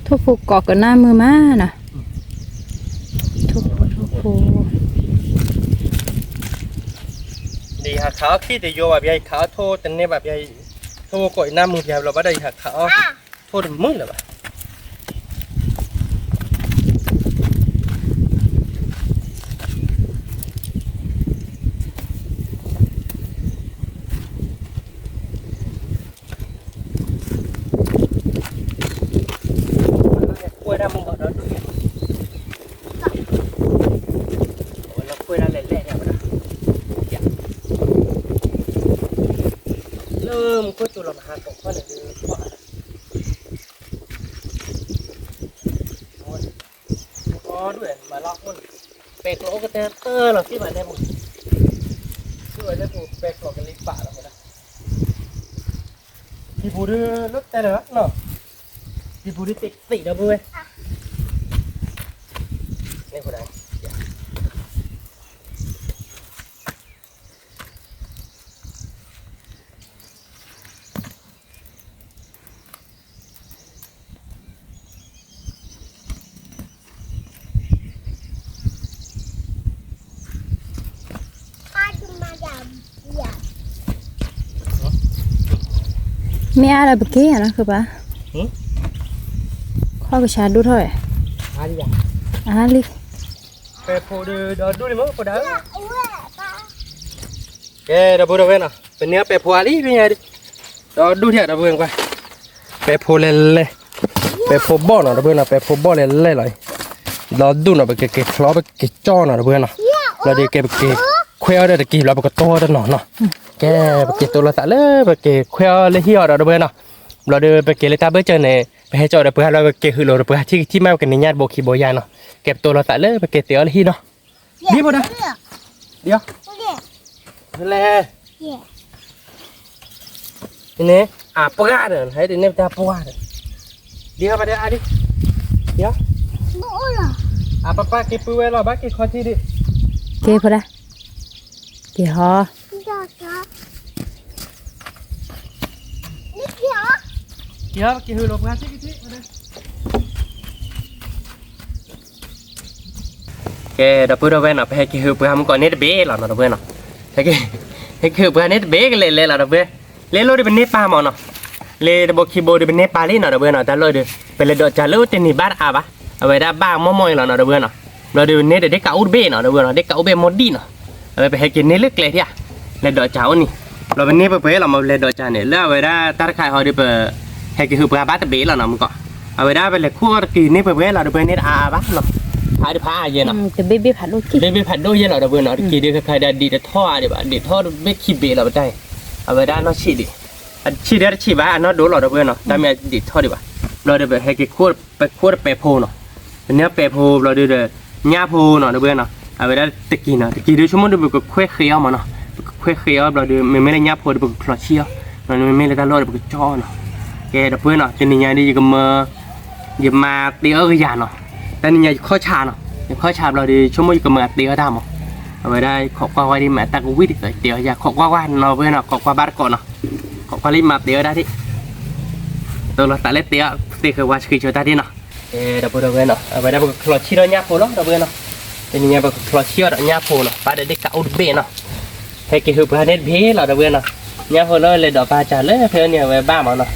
ทุกผูกเกาะกับหน้ามือมาน่ะทุกผู Di hak kau kita yo biar kau tu tenne biar tu kau ina mung biar lo pada hak kau tu mung lah. Kue dah mung kau dah tu. Oh, lo kue dah leleh ya pada. Ya. เริ่มก็จุลมาหาตกข้อหนึ่งคือขวาอ๋อด้วยมาล็อกมันเป็กโลกเตอร์เราที่มาได้หมดช่วยได้ปูเป็กโลกันลิปะเราหมดนะที่ปูดื้อลึกแต่เหรอเนาะที่ปูดื้อติดติดนะปูเว้ยนี่คนไหน ป้าจะมาจากอย่า ไม่อะไรเมื่อกี้นะคือป่ะข้อประชาดูเท่าไหร่ Hari ya. ลิ Pepo de dulu mau pada. เอาแหละป้า Ke dah bodoh kan? Benar pepo ali punya di. Dulu dia dah buang kau. Pepo lele. Pepo bon dah buang pepo bon lele lah. Dulu nak pakai ke kelab ke con dah buang lah. Lah dia ke pakai kuih dah ke lah pakai tua dah noh. Ke pakai tua lah tak le pakai kuih le hiu dah buang lah. Lah dia pakai le tabe je ni. ไปให้เจ้าเดี๋ยวเพื่อนเราเก็บหือเราเพื่อที่แม่กันในญาติโบคีโบยาเนาะเก็บตัวเราตัดเลยไปเก็บเตี๋ยวเลยที่เนาะดีป่ะนะเดี๋ยวนั่นแหละนี่ปะกาเดินให้เดี๋ยวเนี่ยจะปะกาเดินเดี๋ยวไปเดี๋ยวดิเดี๋ยว โม่ล่ะ ป้าเก็บปืนไว้รอบ้าเก็บคอที่ดิ เกพอละ กี่ฮอ Dạ. Đi kìa. เดี๋ยวกี่หือลงงานที่ที่มาเลยแกดับเบิลเว้นอ่ะไปให้กี่หือไปทำก่อนเน็ตเบ้หรอดับเบิลเนาะให้คือไปเน็ตเบ้กันเลยหรอดับเบิลเล่นโลดิเป็นเน็ตปลาหมอเนาะเล่นบอกคีย์บอร์ดเป็นเน็ตปลาลี่เนาะดับเบิลเนาะแต่โลดิเป็นเลยดอจ่าเลือดเต็มบ้านอาบะเอาไว้ได้บ้างมั่วๆหรอดับเบิลเนาะเราดูเน็ตเด็กกับอุดเบ้เนาะดับเบิลเนาะเด็กกับอุดเบ้หมดดีเนาะเอาไปให้กินเน็ตลึกเลยที่อ่ะเลยดอจ่าอันนี้เราเป็นเน็ตไปเรามาเลยดอจ่าเนี่ยแล้วเอาไว้ได้ตาขายเขาดิเปให้กี่หือไปบ้านตะเบ้หรอเนาะมึงก็เอาไว้ได้ไปเลยขั้วกี่เน็ตไปเราดูเป็นเน็ตอาบะเนาะพาดิพาเย็นเนาะ จะเบ๊ผัดลูกกี้ เบผัดด้วยเยอะหรอเดบิวเนาะกี่เดือนใครได้ดีแต่ท่อเดี๋ยวดีท่อไม่ขี้เบลเราได้เอาไปได้เนาะฉีดดิฉีดได้ฉีดบ้าเนาะดูหรอเดบิวเนาะแต่ไม่ดีท่อดีกว่าเราเดี๋ยวให้กี่ขวดไปโพเนาะเนื้อเปโพเราเดี๋ยวหญ้าโพเนาะเดบิวเนาะเอาไปได้ตะกี้เนาะตะกี้เดี๋ยวชั่วโมงเดี๋ยวก็ค่อยเคี้ยวมาเนาะค่อยเคี้ยวเราเดี๋ยวไม่ได้หญ้าโพเดี๋ยวก็คลอเชี่ยวเราไม่ได้การรอเดี๋ยวก็จ่อเนาะแกเดบิวเนาะจะนี่ยังดีก็มาเตี้ยก็ยาเนาะแต่นี่ยังข้อชาเนาะข้อชาเราดีชั่วโมงก็มาเตี้ยได้หมดเอาไว้ได้ขอกว่าไว้ดีแม่ตะกูวิ่งเตี้ยอยากขอกว่าเราเพื่อนเนาะขอกว่าบ้านก่อนเนาะขอกว่ารีบมาเตี้ยได้ที่ตัวเราแต่เล็กเตี้ยคือว่าคือโชว์ได้ที่เนาะดับเบิลเนาะเอาไว้ได้บุกคลอชิโร่ยาโพล้อดับเบิลเนาะเป็นยังไงบุกคลอชิโร่ยาโพเนาะป้าเด็กกับอุดเบเนาะให้กี่หืบให้เด็ดเบ้เราดับเบิลเนาะยาโพล้อเลยดอกปลาจ่าเลยเพื่อนเนี่ยไว้บ้ามันเนาะ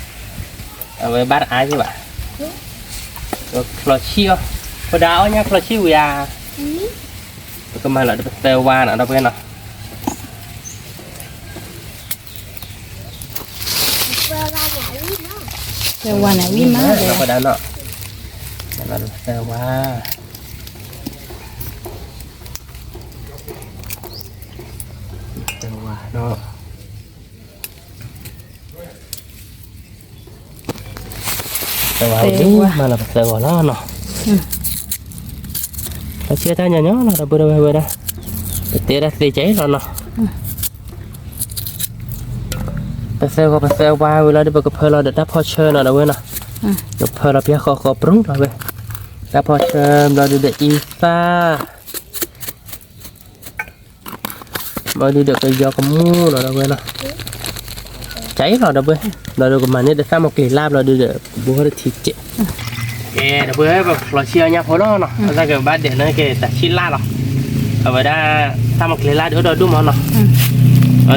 เอาไว้บ้านอ้ายใช่ป่ะคลอชิโร่พอดาวเนี่ยคลอชิโร่ยาก็มาแล้วเตวานอ่ะดับเบิลเนาะ Vừa ra nhảy nó. เดี๋ยววันไหนวิ่งมาเลย เราก็ได้เนาะเราเตวาเนาะเตวาดิมาแล้วเตวาแล้วเนาะเราเชื่อท่านอย่างเนาะเราเบื่อได้เตะได้ตีใจเราเนาะไปเซลก็ไปเซลว่าเวลาเดี๋ยวก็เพลเราเดี๋ยวได้พอเชิญเราเว้ยเนาะเดี๋ยวเพลเราเพียขอปรุงเราเว้ยได้พอเชิญเราดูเด็กอีซ่าเราดูเด็กก็ยอกมูเราเว้ยเนาะใจเราเว้ยเราดูกันมาเนี่ยเดี๋ยวสร้างมาเกลี่ยลาบเราดูเด็กบัวได้ทีเจ็ดเดี๋ยวเว้ยแบบเราเชียร์เนี่ยพอเนาะถ้าเกิดบ้านเด็กนั่นเกลี่ยแต่ชิ้นลาหรอเอาไว้ได้สร้างมาเกลี่ยลาเดี๋ยวเราดูมันเนาะถ้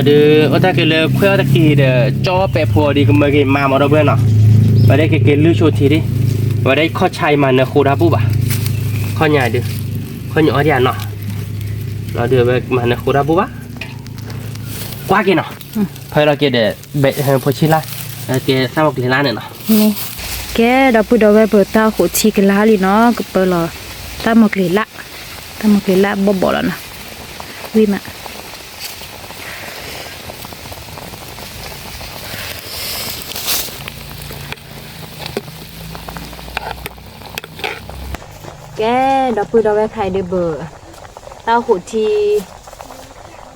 าเกิดเลยคุยตะกี้เดี๋ยวจ่อเปะพัวดีก็มาเกี่ยมาเราเบื่อเนาะมาได้เกี่ยลื้อโชว์ทีดิมาได้ข้อชัยมันเนอะคูราบุบะข้อใหญ่ดิข้อใหญ่อะไรเนาะเราเดี๋ยวไปมันเนอะคูราบุบะกว่ากี่เนาะพอเราเกี่ยเดี๋ยวเบะพอชิล่าเกี่ยสร้างบอกลีลาเนี่ยเนาะนี่แกเราพูดเอาไว้เปิดตาหัวชีกันละลีเนาะก็เปิดรอตามกลีละบ่แล้วนะวิ่งมาแกเราพูดเอาไว้ใครเดเบอร์ตาหัวชี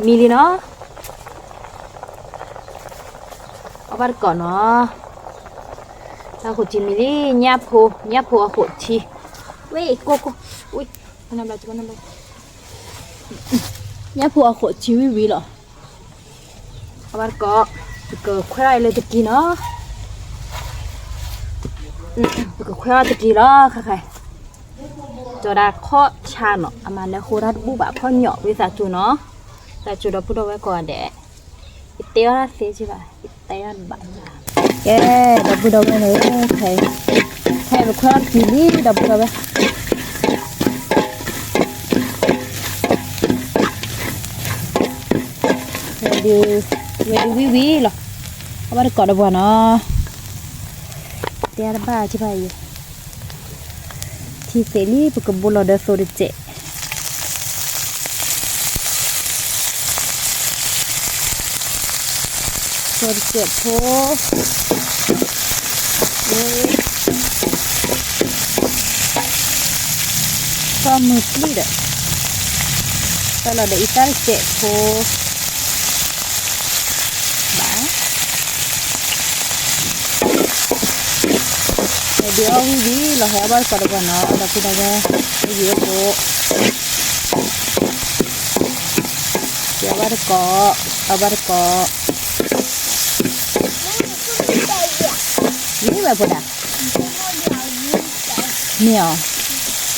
มีลีเนาะเอาไปก่อนเนาะตาหัวชีมีลีญาโพหัวชีเว้ยโกอุ้ยมันน้ำลายจะมันน้ำลายญาโพหัวชีวิเหรอเอาไปก่อนจะเกิดใครเลยตะกี้เนาะจะเกิดใครตะกี้เนาะค่ะจอดาข้อชาเนาะอามันแล้วโคราชบุบะข้อเหยาะวิสาจูเนาะแต่จุดเราพูดเอาไว้ก่อนเดะเตี้ยนะเสียใช่ป่ะเตี้ยบ้านแกเราพูดเอาไว้เลยใครเป็นคนกินนี่เราพูดเอาไว้เวดีวิหรอเอาไว้ก่อนดีกว่าเนาะเตี้ยบ้าใช่ป่ะที่เสรีปกบุลเดอร์โซดิเจโซดิเจโพก็มือปลีดอะตลอดเดอิตาลีเจโพบ้าเดี๋ยววิเราให้บ้านก่อนดีกว่าเนาะเราพูดเอาไว้วิโพ เดี๋ยวว่าจะก่อเอาว่าจะก่อนี่แบบปุ่นอ่ะเนี่ย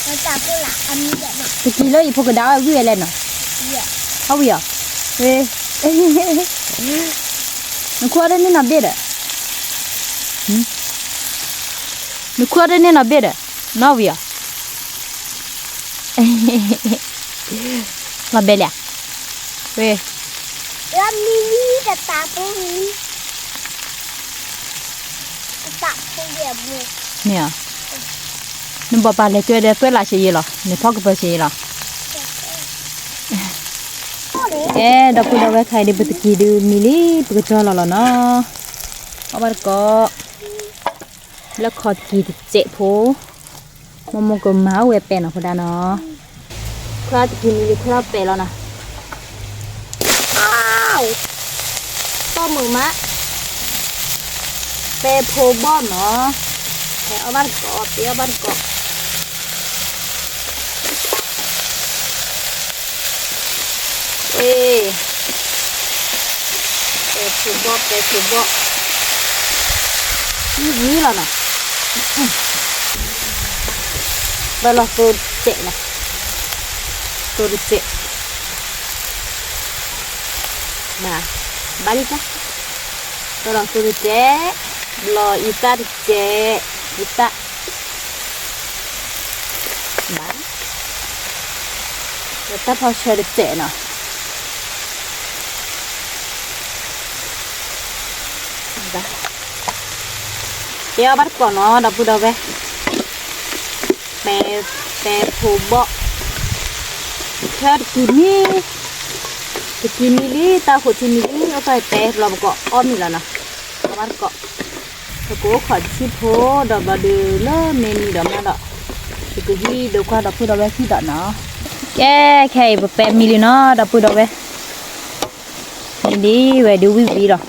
มันจับพวกหลักอันนี้แบบนี้ ตะกี้เลยพวกกระดาษวิ่งอะไรเนาะ เนี่ย เขาวิ่งเฮ้ยมันควรได้นี่นับเบ็ดอ่ะมันควรได้นี่นับเบ็ดอ่ะน้าวิ่งมาเบ็ดเลยเว้ย แล้วมีนี่กับตาพวกนี้ตาพวกแบบนี้ เนี่ยนึกบอกไปเลยช่วยเด็กเพื่อนลาเชียร์หรอเนี่ยพ่อก็ไปเชียร์หรอดับพูดเอาไว้ใครเดี๋ยวไปตะกี้ดูมิลลี่ไปกระจอแล้วเนาะเอาไปก็แล้วขอกีเจ็บโผมก็มาเวเป็นอ่ะพอดาเนาะคราตะกี้มิลลี่คราเป็นแล้วนะอ้าวต้มมือมะเปโพบอนเนาะแต่เอาบ้านเกาะเตี้ยบ้านเกาะเถูกบอกนี่แล้วนะไปรอตัวเจ๊นะตัวเจ๊มาบาลิจ้ะไปรอตัวเจ๊รออีตาเจ๊อีตามาเดี๋ยวถ้าพอเชื่อเจ๊เนาะเดี๋ยวบัดก่อนเนาะดับพูดเอาไปแปะผูกบ่แค่กินนี่จะกินนี่ลิตาหัวที่นี่ลิเอาไปแปะเราก็อ้อมนี่แล้วนะบัดก่อนถ้ากูขอชิโพดับบัดเดือเล่เมนูดับนั่นละจะกูที่เดี๋ยวก็ดับพูดเอาไว้ที่ดับเนาะแก่แค่แปะมิลลิเนาะดับพูดเอาไว้นี่ไว้ดูวิหรอ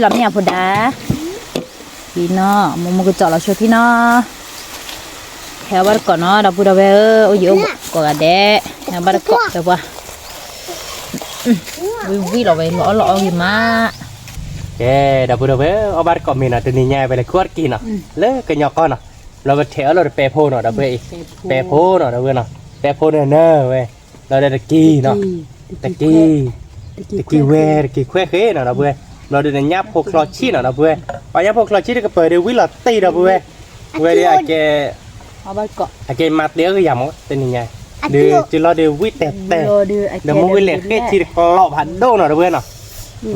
เราไม่อยากพูดนะพี่น้อมึงก็จอดเราช่วยพี่น้อแถวบ้านก่อนเนาะเราพูดเอาไว้โอ้ยก่อนเด้แถวบ้านก่อนแต่ว่าวิเราไปล้อหิมะแกดับพูดเอาไว้เอาบ้านเกาะมีน่ะตัวนี้ใหญ่ไปเลยขวดกินเนาะเลิกกันยอกก่อนเนาะเราไปแถวเราไปเปโพเนาะดับเบิ้ลเปโพเนาะดับเบิ้ลเนาะเปโพเนอร์เว้ยเราได้ตะกี้เนาะตะกี้เวตะกี้แควเเนาะดับเบิ้ลเราได้ยับพวกคลอชีเนาะดับเบิ้ลพอยับพวกคลอชีก็เปิดเดี๋ยววิลตีดับเบิ้ลเว้ยเดี๋ยวแกเอาบ้านก่อนแกมัดเดี๋ยวก็ยำเป็นยังไงเดี๋ยวจะรอเดี๋ยววิแต่เดี๋ยวมึงวิเล็กแค่ที่กรอบผัดโดนเนาะดับเบิ้ลเนาะ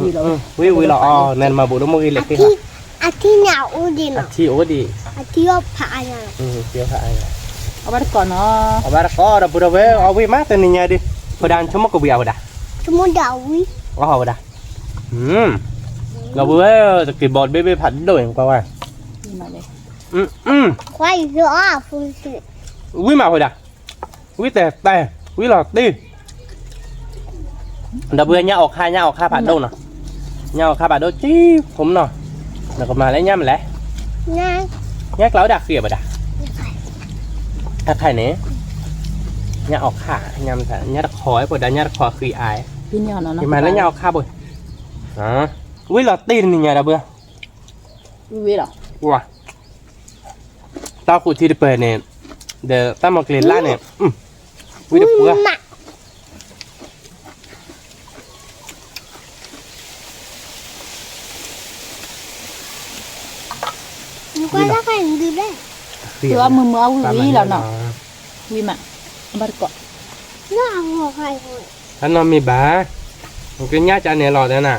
วิเราอ๋อนั่นมาบุญมึงวิเล็กที่อาทิตย์หนาวอูดินอาทิตย์โอ้ดีอาทิตย์ผ่านอ่ะเดี๋ยวผ่านเอาบ้านก่อนเนาะเอาบ้านก่อนดับเบิ้ลเอาวิมาเป็นยังไงดิพอดันชั่วโมงก็เบียร์พอดาชั่วโมงเดียววิเอาพอดาเราเว้ยจะกินบอลเบ้ผัดโดยก็ว่าควายเยอะฟุ้งสิวิมาพอดาวิแต่วิหลอดตีดับเบิ้ลเนี่ยออกค่าผัดโดนเนาะเนี่ยออกค่าผัดโดนจี้ผมเนาะแล้วก็มาแล้วเนี่ยมันแหละเนี่ยเราดักเสียบดาถ้าใครเนี่ยเนี่ยออกค่าเนี่ยมันแต่เนี่ยคอยพอดาเนี่ยคอคืออายพี่เนี่ยเนาะมาแล้วเนี่ยออกค่าบ่อยวิหลอดตีนี่ไงดับเบิ้ลวิหรอว้าตาขุดที่เปิดเนี่ยเดี๋ยวตั้งมาเกลียนล่าเนี่ยวิเดปัวก็ได้แค่ดูได้ตัวมือเอาวิแล้วเนาะวิมาบัดเกาะน่าหัวใครหัวท่านนอนมีบ้ามันก็ง่ายจังเนี่ยหลอดนั่นน่ะ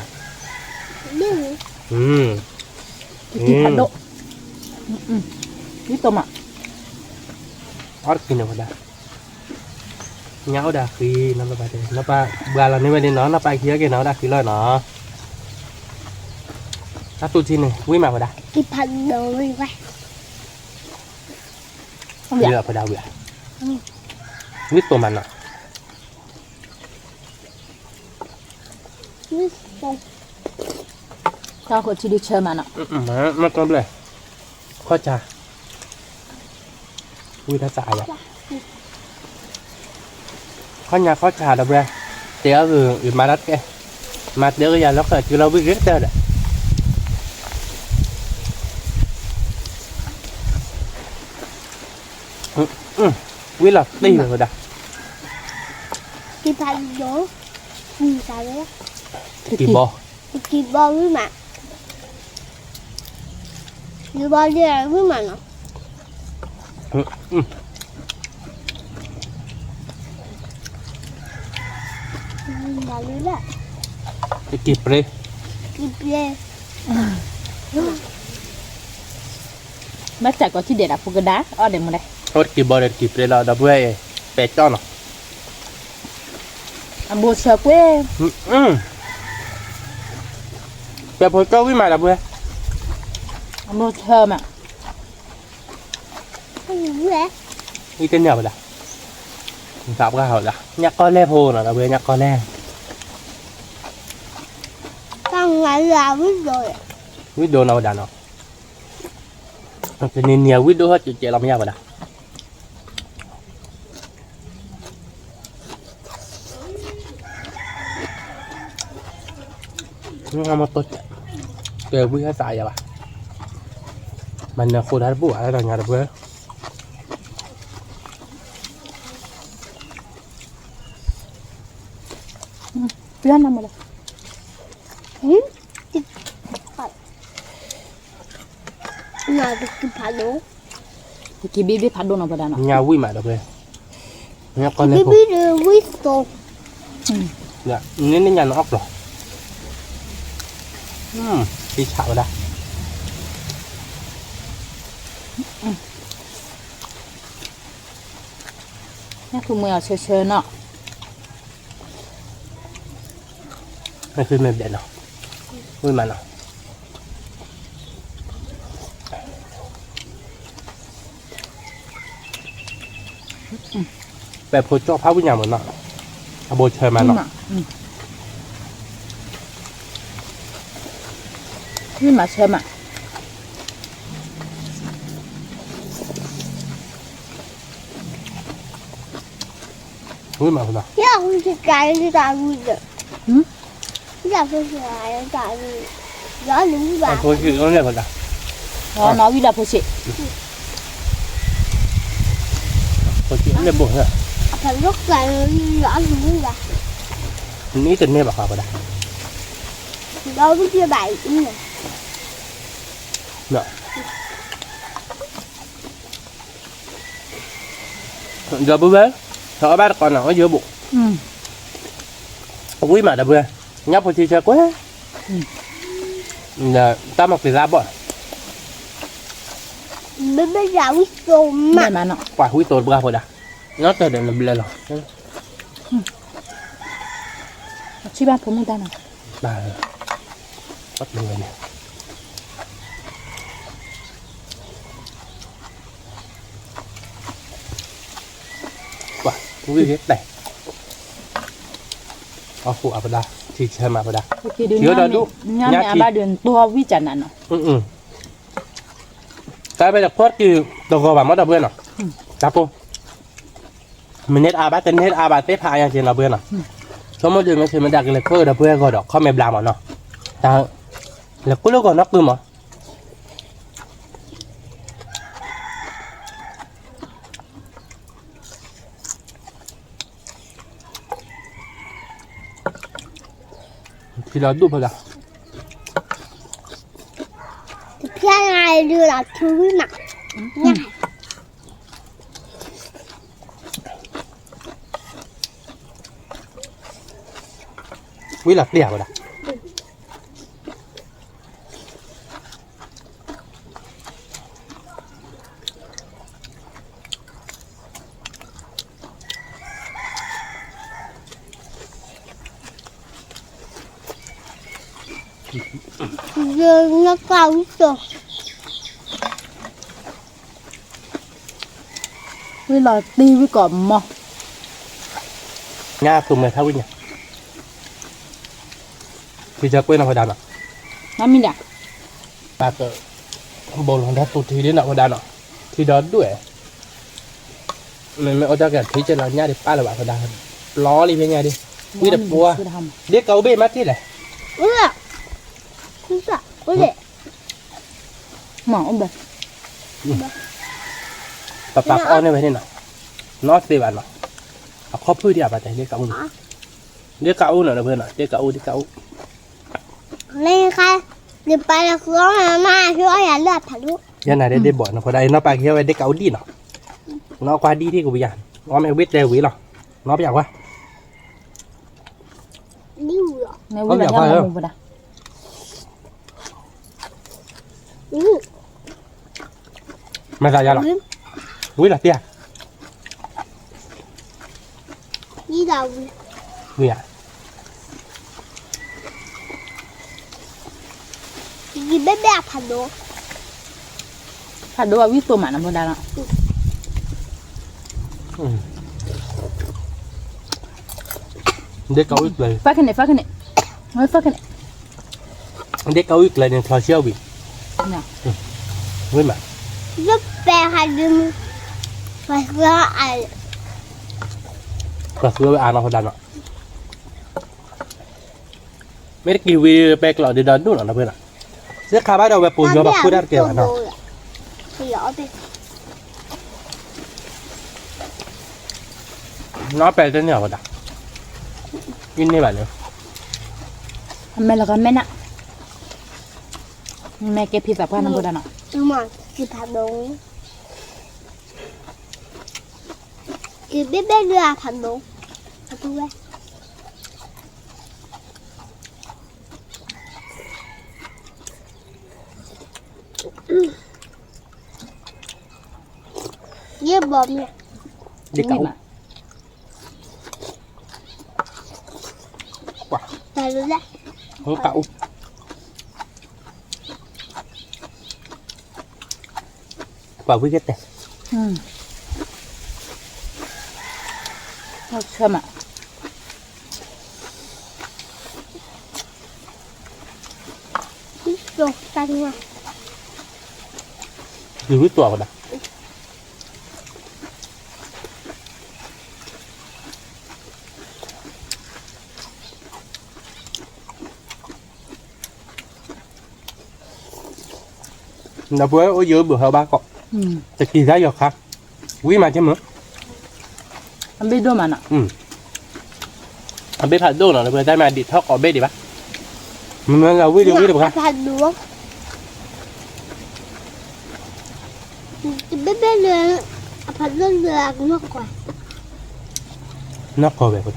กินผัดโดนี่ตัวมาออดกินเอาได้เงาด่าคือน้ำปลาเด็ดน้ำปลาเบื่อเราเนี่ยไม่ได้เนาะน้ำปลาเคี้ยวกินเนาะด่าคือเลยเนาะถ้าตัวที่หนึ่งวิ่งมาพอได้กินผัดโดยไปเบื่อพอได้เบื่อนี่ตัวมันเนาะนี่ตัวข้าวคนที่ดิเชอร์มันอ่ะมาต้มเลยข้อจ่าวิธีจ่ายอ่ะข้อหยาข้อจ่าดับเบิ้ล téo rồi mà đất cái mà téo cái giờ nó phải cứ lâu biết rất tơ đấy quý là đi rồi đã Kịp hành dỗ. Sao đấy? kỳ bò Kịp bò với mà. Kịp bò đi là với mà nó. Bà lưới đó. kịp đi Kịp ghê. Mất chả có chi để đặt phụ cái đá ở đây mà đây thôi kịp bò để kịp đi là đập về bẹt cho nó ăn bùa sờ quê bẹt hồi câu với mà đập về ăn bùa sờ mà Cái gì vậy? đi tên nhỏ rồi đã sao cái hỏi đã nhắc con lem hồ là đập về nhắc con lem Con lại là biết rồi. biết đồ nào đã nó cho nên nhiều biết đồ hết chị làm nhau rồi đã nó mà tốt kêu biết hết xài vậy bà mình là cô đã bủa ở đây nhà đập về ra nằm ở đây Nào được kịp phá đố. thì biết biết phạt đồ nào vào đây nó nhà vui mà đập về nhắc con lem Biết hồ biết được biết rồi. dạ nên nhà nó ốc rồi đi chảo vào đây nhắc thu mưa sờ sờ nọ nàyคือmềm đẹp nào vui mà nàoแบบพอจ่อผ้าวิ่งอย่างเหมือนน่ะเอาโบเชยมาเนาะ นี่มาเชอมา vui mà không nào Thế là không thể cái đi ra vui được. Thế là không thể cái ra vui. Đó đúng bà. thôi thì nó đẹp rồi nào nó vì là phụ chị thôi chị nó đẹp bổ rồi Phải rất là rõ đúng bà. nghĩ tình nè bà khỏi vào đây Đâu có chưa bảy nữa. nè giờ bữa bé sợ bác còn nào ở giữa bụng quý mà đập về nhóc thì chơi quá giờ ta mặc thì ra bỏ Bây giờ biết rồi mà. mẹ mà nọ quả quý tột bữa rồi đã nó tới để làm lên rồi chị ba phụ mình ta nào bà bắt người này quả quý hết này ở phụ ở đây thì chơi mà vào đây khi đứa Chứa đó đu. nhà Nhá mẹ thì- ba đường tua vi chả nè nó cái bây giờ phốt thì đồ gò bà mất đâu bữa nào chắc không mình hết ba tên hết ba tết hai anh chị nào bữa nào số một đường mình đặt cái cơ đập bữa gọi đó không em làm mà nó ta là cứ lúc còn nó cứ mà thì là đủ rồi là Thế này đưa là thứ mặt. Nha. quý là đẹp rồi đã Giờ nó cao rồi. với là đi với cỏ mò nha cùng người thao quý nhỉ thì giờ quên nào phải đàn à nó mình đã bà cỡ bồn lòng đá tụt thì đến nào phải đàn à thì đó đuổi mình mới ở cho cái thấy trên là nha thì ba là bạn phải đàn ló đi với nha đi Quy đập bùa. Đĩa cấu bê mắt thế này. Ủa không sợ có thể Mỏ ông bà. Tập tập on này vậy nào. Nó sẽ bạn nào. Khó phơi đi à bà thầy đĩa cấu này. Đĩa cấu nữa là vừa nào. Đĩa cấu. lên khai đi bay là khó mà khó là lợt thằng lúc Giờ này để bỏ nó vào đây nó bay kia đĩa cấu đi nào. Nó qua đi thì cũng bây giờ. Nó mẹ biết đều quý nào. Nó bây giờ qua. đi rồi Này vui là Không nhau hiểu mồm vừa đã. Mày ra ra nào. Quý là tia. đi đâu Quý à. đi bé bé thằng đó Phạt đồ với tôm mà nó vừa đã nó. Đĩa cấu ítเลย Phát cái này. Nói phát cái này. Đĩa cấu ítเลยnên thò siêu bị. Nè. Quý mà. giúp bé hai đứa phải khó ai Và xưa à nó hồi đàn ạ. Mấy cái kiwi bẹc lọ đi đón đúng nó bên ạ. Sẽ khá bắt đầu về bùn cho bạc khui đắt kiểu nào. thì rõ đi Nó bẹc tới nhỏ vào đằng. In này bạn nữa. Mẹ là con mẹ nè. Mẹ kẹp thịt vào qua nó vừa đã nó. nhưng mà thì thằng đúng thì bé bé đưa thằng đúng thằng tôi bé với bom nè Đĩa cấu. Wow. tại rồi đấy Không cậu. Và với cái tè. Thơm ạ. rồi xanh nha Từ với tủa vào đằng. Nó với ở dưới bữa hầu ba cọ. Thật kỳ giá giọt khác. Quý mà chứ nữa. Anh biết đồ mà nó. Anh biết phải đồ nó vừa tay mà đi thóc ở bên đi bác. Mình là quý được không? thằng đúng thì bé bé đưa thằng đưa nó quả Nó khỏi về rồi.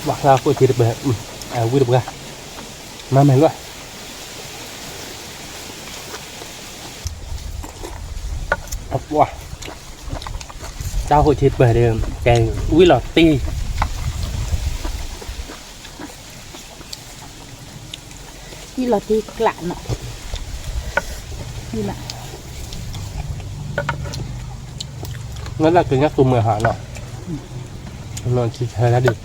Bác ra cô chỉ được về. Quý được ra. Mà mày luôn. Wow. Tao hội thịt về đường kèm quý lọt ti. Đi lọt đi lạ nó. Đi lạ. Nó là cái nhắc tùm người hả nó. Nó chỉ thấy là được.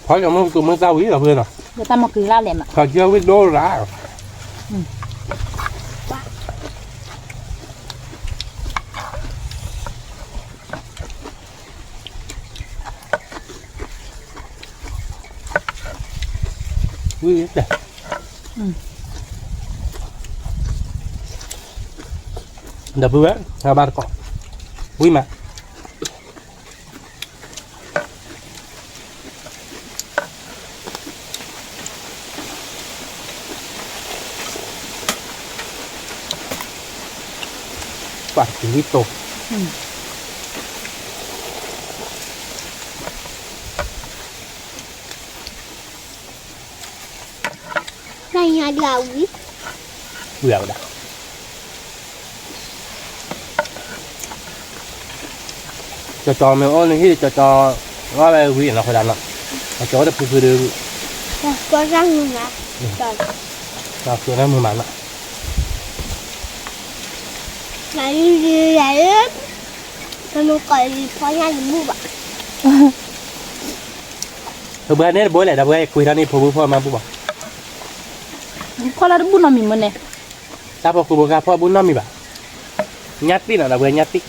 Thôi cho nó tụi nó rau ý là vừa nào. Người ta một kỳ la lẹm ạ. Thật chưa biết đô ra. Quý biết đây. Đập vừa ra ba cọ. Quý mà. Quả chỉ biết tổ. này nhà giàu biết Vừa rồi đã. Cho mình ôn thì cho nó về quý nó phải đàn nó. Nó chỗ được cứ đưa. có răng luôn hả trời Đó, cứ nó mưa mặn ạ. là như vậy á nó coi phó nhà gì mua vậy Thôi bữa nay bố lại đã bữa quỳ ra đi phụ bố mà bố bảo. Kau lah rebu nami mana? Siapa aku buka apa pun nami bah. Nyati nak boleh nyati.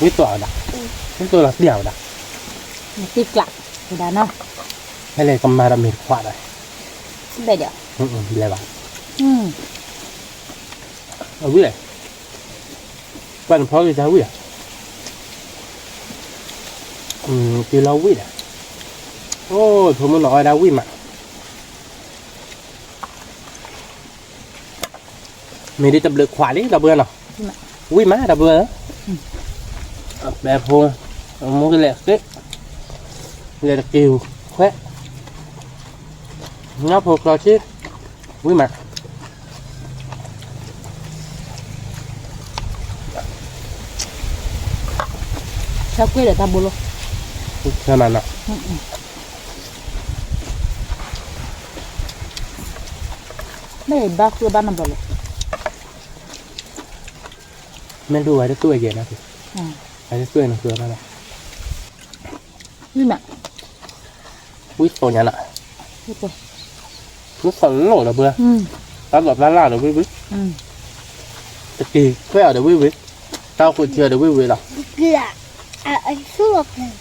Itu ada. Itu lah dia ada. Mesti kelak. Sudah no. Hele kemarin mir kuat dah. Sebab dia. Bila bah. Hmm. Awi lah. Kan phao kita awi lah. Kita awi dah. Oh, thua mình nói đã awi mà. Mình đi tập luyện khỏe đi, đập bừa nào. Awi má đập bừa. Đẹp hồ, muốn cái lẹ kết, lẹ đặc kiều, khoét. Nhóc hồ cò chết, awi mà. Sao quê để ta bù luôn. Sao mà nào. Đây ba khuya ba năm rồi. Mình đuổi cái tuổi gì nữa thì. Cái tuổi nó vừa nào. Như mẹ. Ui tổ nhà nọ. Được. Nó sợ lỗ là bừa. Tao lọt ra là vui vui. Thật kỳ, khoe ở được vui vui. Tao cũng chưa được vui vui đâu. Kìa. Anh suốt này.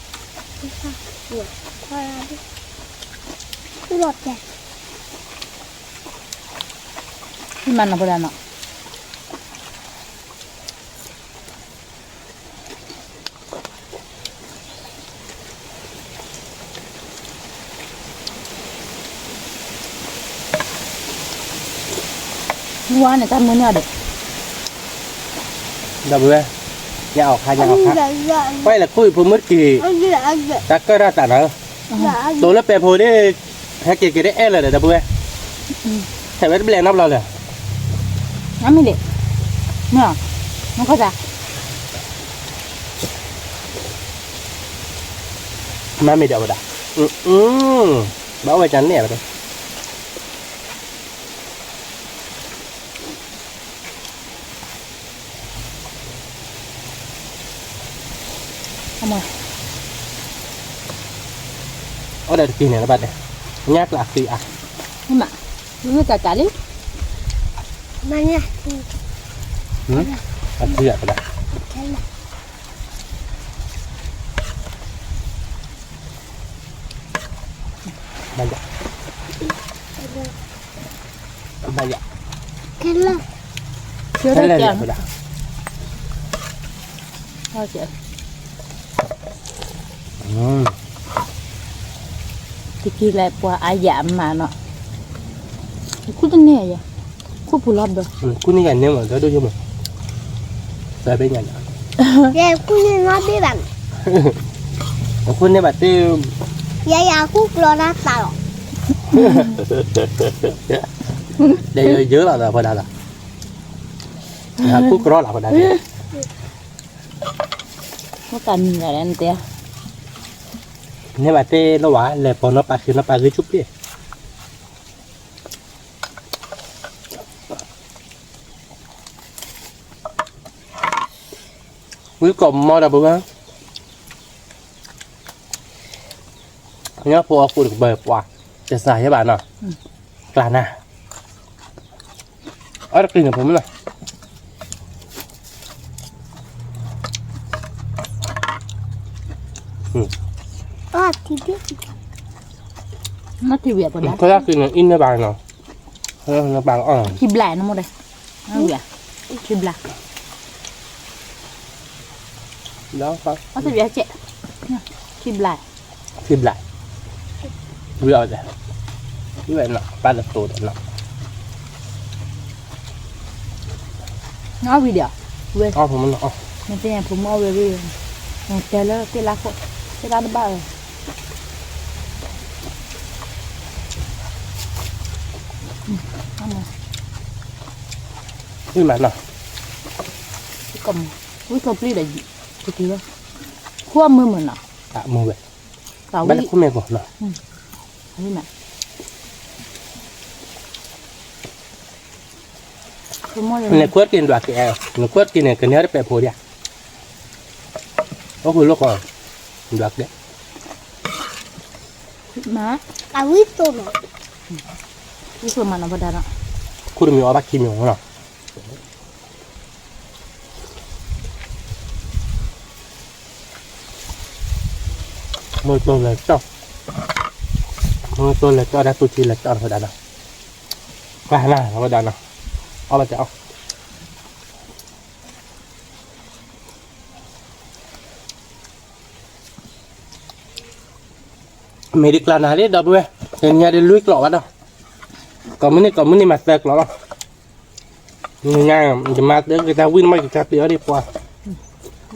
Suốt này. Di mana boleh nak? Luar ni tak mana ada. Đập bừa. Nhà học hai nhà học khác. Quay là khui phụ mất kỳ. Ta cơ ra tả nó. Tôi lớp bẹp hồi đấy. Hai kỳ đấy e là để đập bừa. Thầy biết bèn nắp lo rồi. Ambil deh. Nah, nak kau dah. Má mày đậu đã. Bảo vệ chắn nè đây. Kamu. Ở đây kỳ này nó bạn này. Nhát là kỳ à. Ni mak. Ni tak kali. Mana? Ăn kỳ à bạn. Bây giờ. Bây giờ. Kela. Chưa Thế được là chăng? gì bạn? Thôi chị. Thì kia lại qua ai giảm mà nó. Cú tên nè vậy. Cú bù lót được. Cú này nếu mà tới đâu cho mình. Tới bên nhà nhá. Dạ, cô nhìn nó biết bạn. Cú này bạn tiêu. Dạ, cô lo ra tao. Đây dưới là phải đào là. Cú đó là phải đào. Nó cần là đen tía. Nếu bạn tê nó quá là còn nó bà dưới chút đi. Quý cổng mò đập bữa. Nhớ phụ được bờ quả. Để xài cho bạn nào. Là nè. Ở đây làผมnày. Thì biết. Nó thì việc rồi đó. Có ra là in cái bàn nào. Nó bàn ở. Kim lại nó mua đây. Nó việc. Kim lại. Đó có. Nó thì việc chị. Kim lại. Kim lại. Bây giờ này. Như vậy là ba đợt tổ đấy nó. Nó video. Về.ผมnó. Mình tênผมเอาvề đi. Cái là cái lá khô. Cái lá nó ba rồi. Như mà nào. Quý cầm đi là gì? Cái gì đó. Khoa mưa mà nào. À mưa vậy. Tao Bắt biết. khu mẹ của nó. Thế này. Này quất kia đoạt kìa. Nó quất kia này cái nhớ đẹp hồ đi à. Có hồi lúc rồi. Đoạt đấy. Má. Tao biết tôi mà. นี่คือมันเอาไปได้ละ คุณมีเอาบักคิมอยู่เนาะมือตัวเลยเจ้ามือตัวเลยเจ้าได้ตัวทีเลยเจ้าธรรมดาเนาะไปหน้าธรรมดาเนาะเอาไปเจ้าMediklan hari dah boleh. Yang ada luik lok ada. Kamu ni masak lok. Ni yang jemaat dia kita win mai kita dia di puas.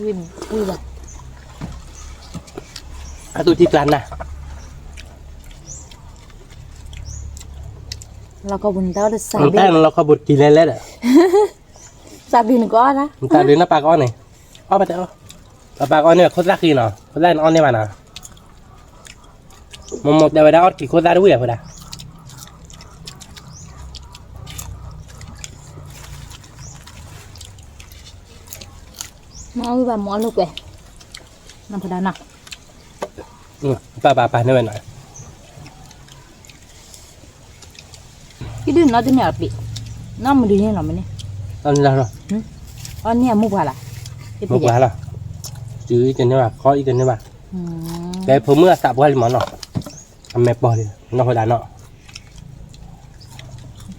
วินอุ้ยบ่ Atu di klan nah. เราก็บุญเต้าได้สาบิ Entah lo kabut kilelet dah. สาบินก็นะ Entah dia nak pakai ni. Apa tak? Apa pakai ni? Kau laki no. Kau lain on ni mana? Momok dah ada orang kau dah dua dah. มาเอาแบบหมอลูกเว้ยน้ำพดานัก Apa ni mana? ที่ดื้อน้อยตัวเนี่ยปีน้ำมันดีเนี่ยหรอมันนี่ An dah dah. อันนี้มุกว่าล่ะ Muk lah lah. Chứ ikan ni mah, kau ikan ni mah. อืม Cái phô mưa sạp qua món nọ. Ăn mẹp bò đi, nó hồi đá nọ.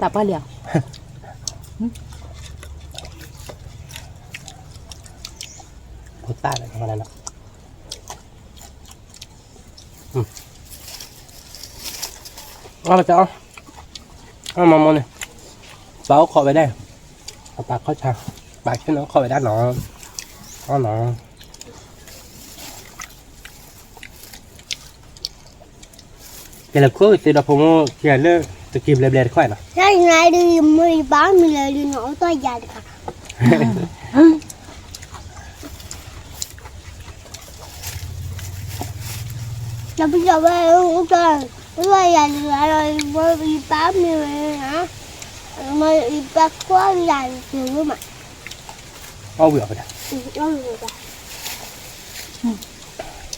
ตับปลาเหลียว Hút ta lại hồi đá nọ. Ngon là cháu. Ngon mà món này. Báo khỏi về đây. Bạc khó chào. Bạc chứ nó khỏi về đá nọ. Ngon nọ. Cái là cuối thì đọc phô kia lơ tự kìm lẹp lẹp khỏi nọ. Cái này đi mười bán mình là đi nổ to dài cả. Là bây giờ bây giờ trời bây giờ lại rồi mới đi bán mình hả? Mới đi bắt quá dài nhiều mà. Ô biểu rồi. Đó rồi cả.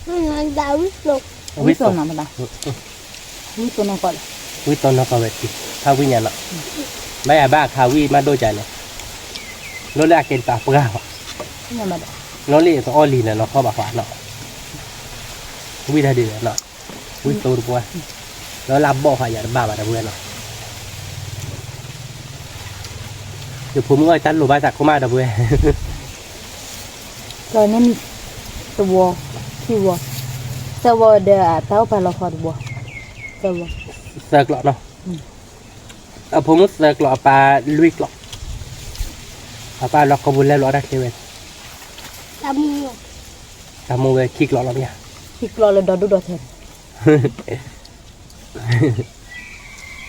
Nó đã biết được. วิตัวน้ำมันได้วิตัวน้ำก่อนเลย วิตอนนกเวทีข้าวิญญาณไม่อาบ้าข้าวิมาโดใจเลยโนเล่เกณฑ์ตาปลา นี่มาได้ โนเล่ตัวออลีเนี่ยเนาะเข้ามาขวานเนาะวิได้ดีเนาะวิตัวบัวแล้วรับบ่อขยะบ้ามาเพื่อนเนาะเดี๋ยวผมก็จันหลูบ้าจากเข้ามาเพื่อน ตอนนี้มีตัวขี้วัวตัวเดือดเต้าปลาละครวัวตัว เสิร์กหลอเนาะผมเสิร์กหลอปลาลุยหลอปลาล็อกกบุลแล้วหลอได้เว้ย Tầm ตามมือเว้ยคิกหลอเนี่ย ขี้กลัวเลยดอดูดอเถอะ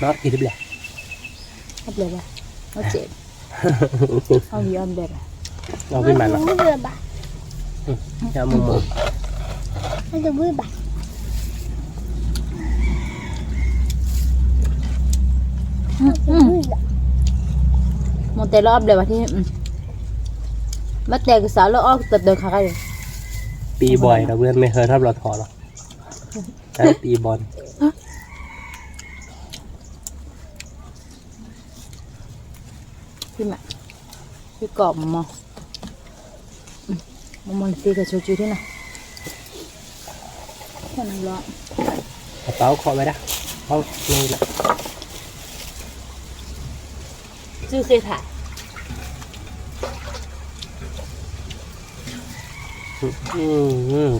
น็อตกี่ดิบเลย เอาเลยป่ะเอาเจ็บเอาเยอะแบบ เราเป็นมันเนาะ Nó vừa bà. จะมุมมุม Nó vừa bà. มันแต่รอบเลยว่าที่มาแต่ก็สาวแล้วออกตัดเดินขาเลย ตีบ่อยเราเพื่อนไม่เคยทำเราถอหรอกแต่ตีบอล พี่แม่พี่กรอบมองมันตีกับชูที่ไหนแค่นั้นละ กระเป๋าขอไว้นะเขาเลยนะ ชื่อเซถ่าย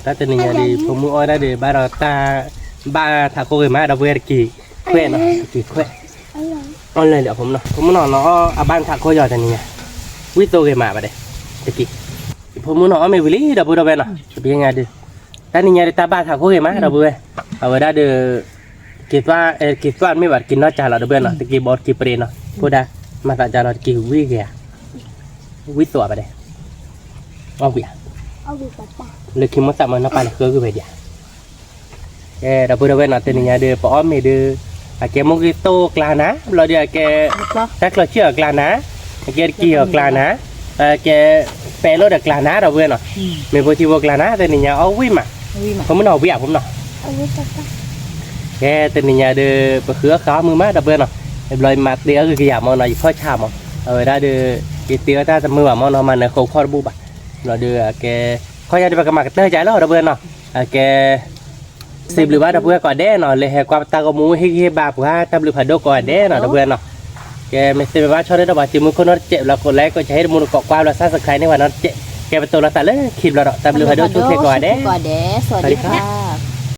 ta tên nhà đi phụ nữ oi đã để ba đó ta ba thằng cô người má đã về kỳ khỏe nó kỳ khỏe on lên liệu phụ nữ nó à ban thằng cô giỏi thế này quý tô người má vào đây kỳ phụ nữ nó mày lý đã bữa đâu về nó bây giờ đi ta nhà đi ta ba thằng cô người má đã về ở đây được kỳ toán mấy bạn kỳ nó trả lại được bên nó kỳ bọt kỳ pre nó cô đã mà ta trả lại kỳ quý kìa quý tô vào đây ông kìa Ông bị bật bà.เลยคิดว่าสามารถนับไปคือคือไปเดียวเราพูดเอาไว้หน่อยแต่เนี่ยเดี๋ยวป้อมมีเดี๋ยวแกมุกโตกลานะเราเดี๋ยวแกตักเราเชื่อกลานะแกเกี่ยวกลานะแกแปลรถกลานะเราเว้ยหน่อยไม่พอที่ว่ากลานะแต่เนี่ยเอาวิ่งมาผมไม่เอาวิ่งผมหน่อย Ông bị bật bà. แกแต่เนี่ยเดี๋ยวไปเขือขามือมาดับเบิ้ลหน่อยแก Rồi mặt tía cái giảm món này phơi chạm mà ở đây đưa cái tía ta mưa mà món nó mà nó không khó bu bả rồi đưa cái khó ra đi cái mặt tơi trái đó đâu bên nào cái xịp lửa đâu bên còn đẻ nó lấy qua ta có muốn hi bà của ha ta lửa phải đâu còn đẻ nó đâu bên nào cái mình xịp lửa cho đấy đâu bà chỉ muốn con nó chạy là con lấy con cháy muốn cọ qua là sát sạch này nhưng mà nó chạy cáiตัวเราแต่เล่ขีดเราแต่เรือหาดูทุกเทก่อนเด้ ก่อนเด้สวัสดีค่ะ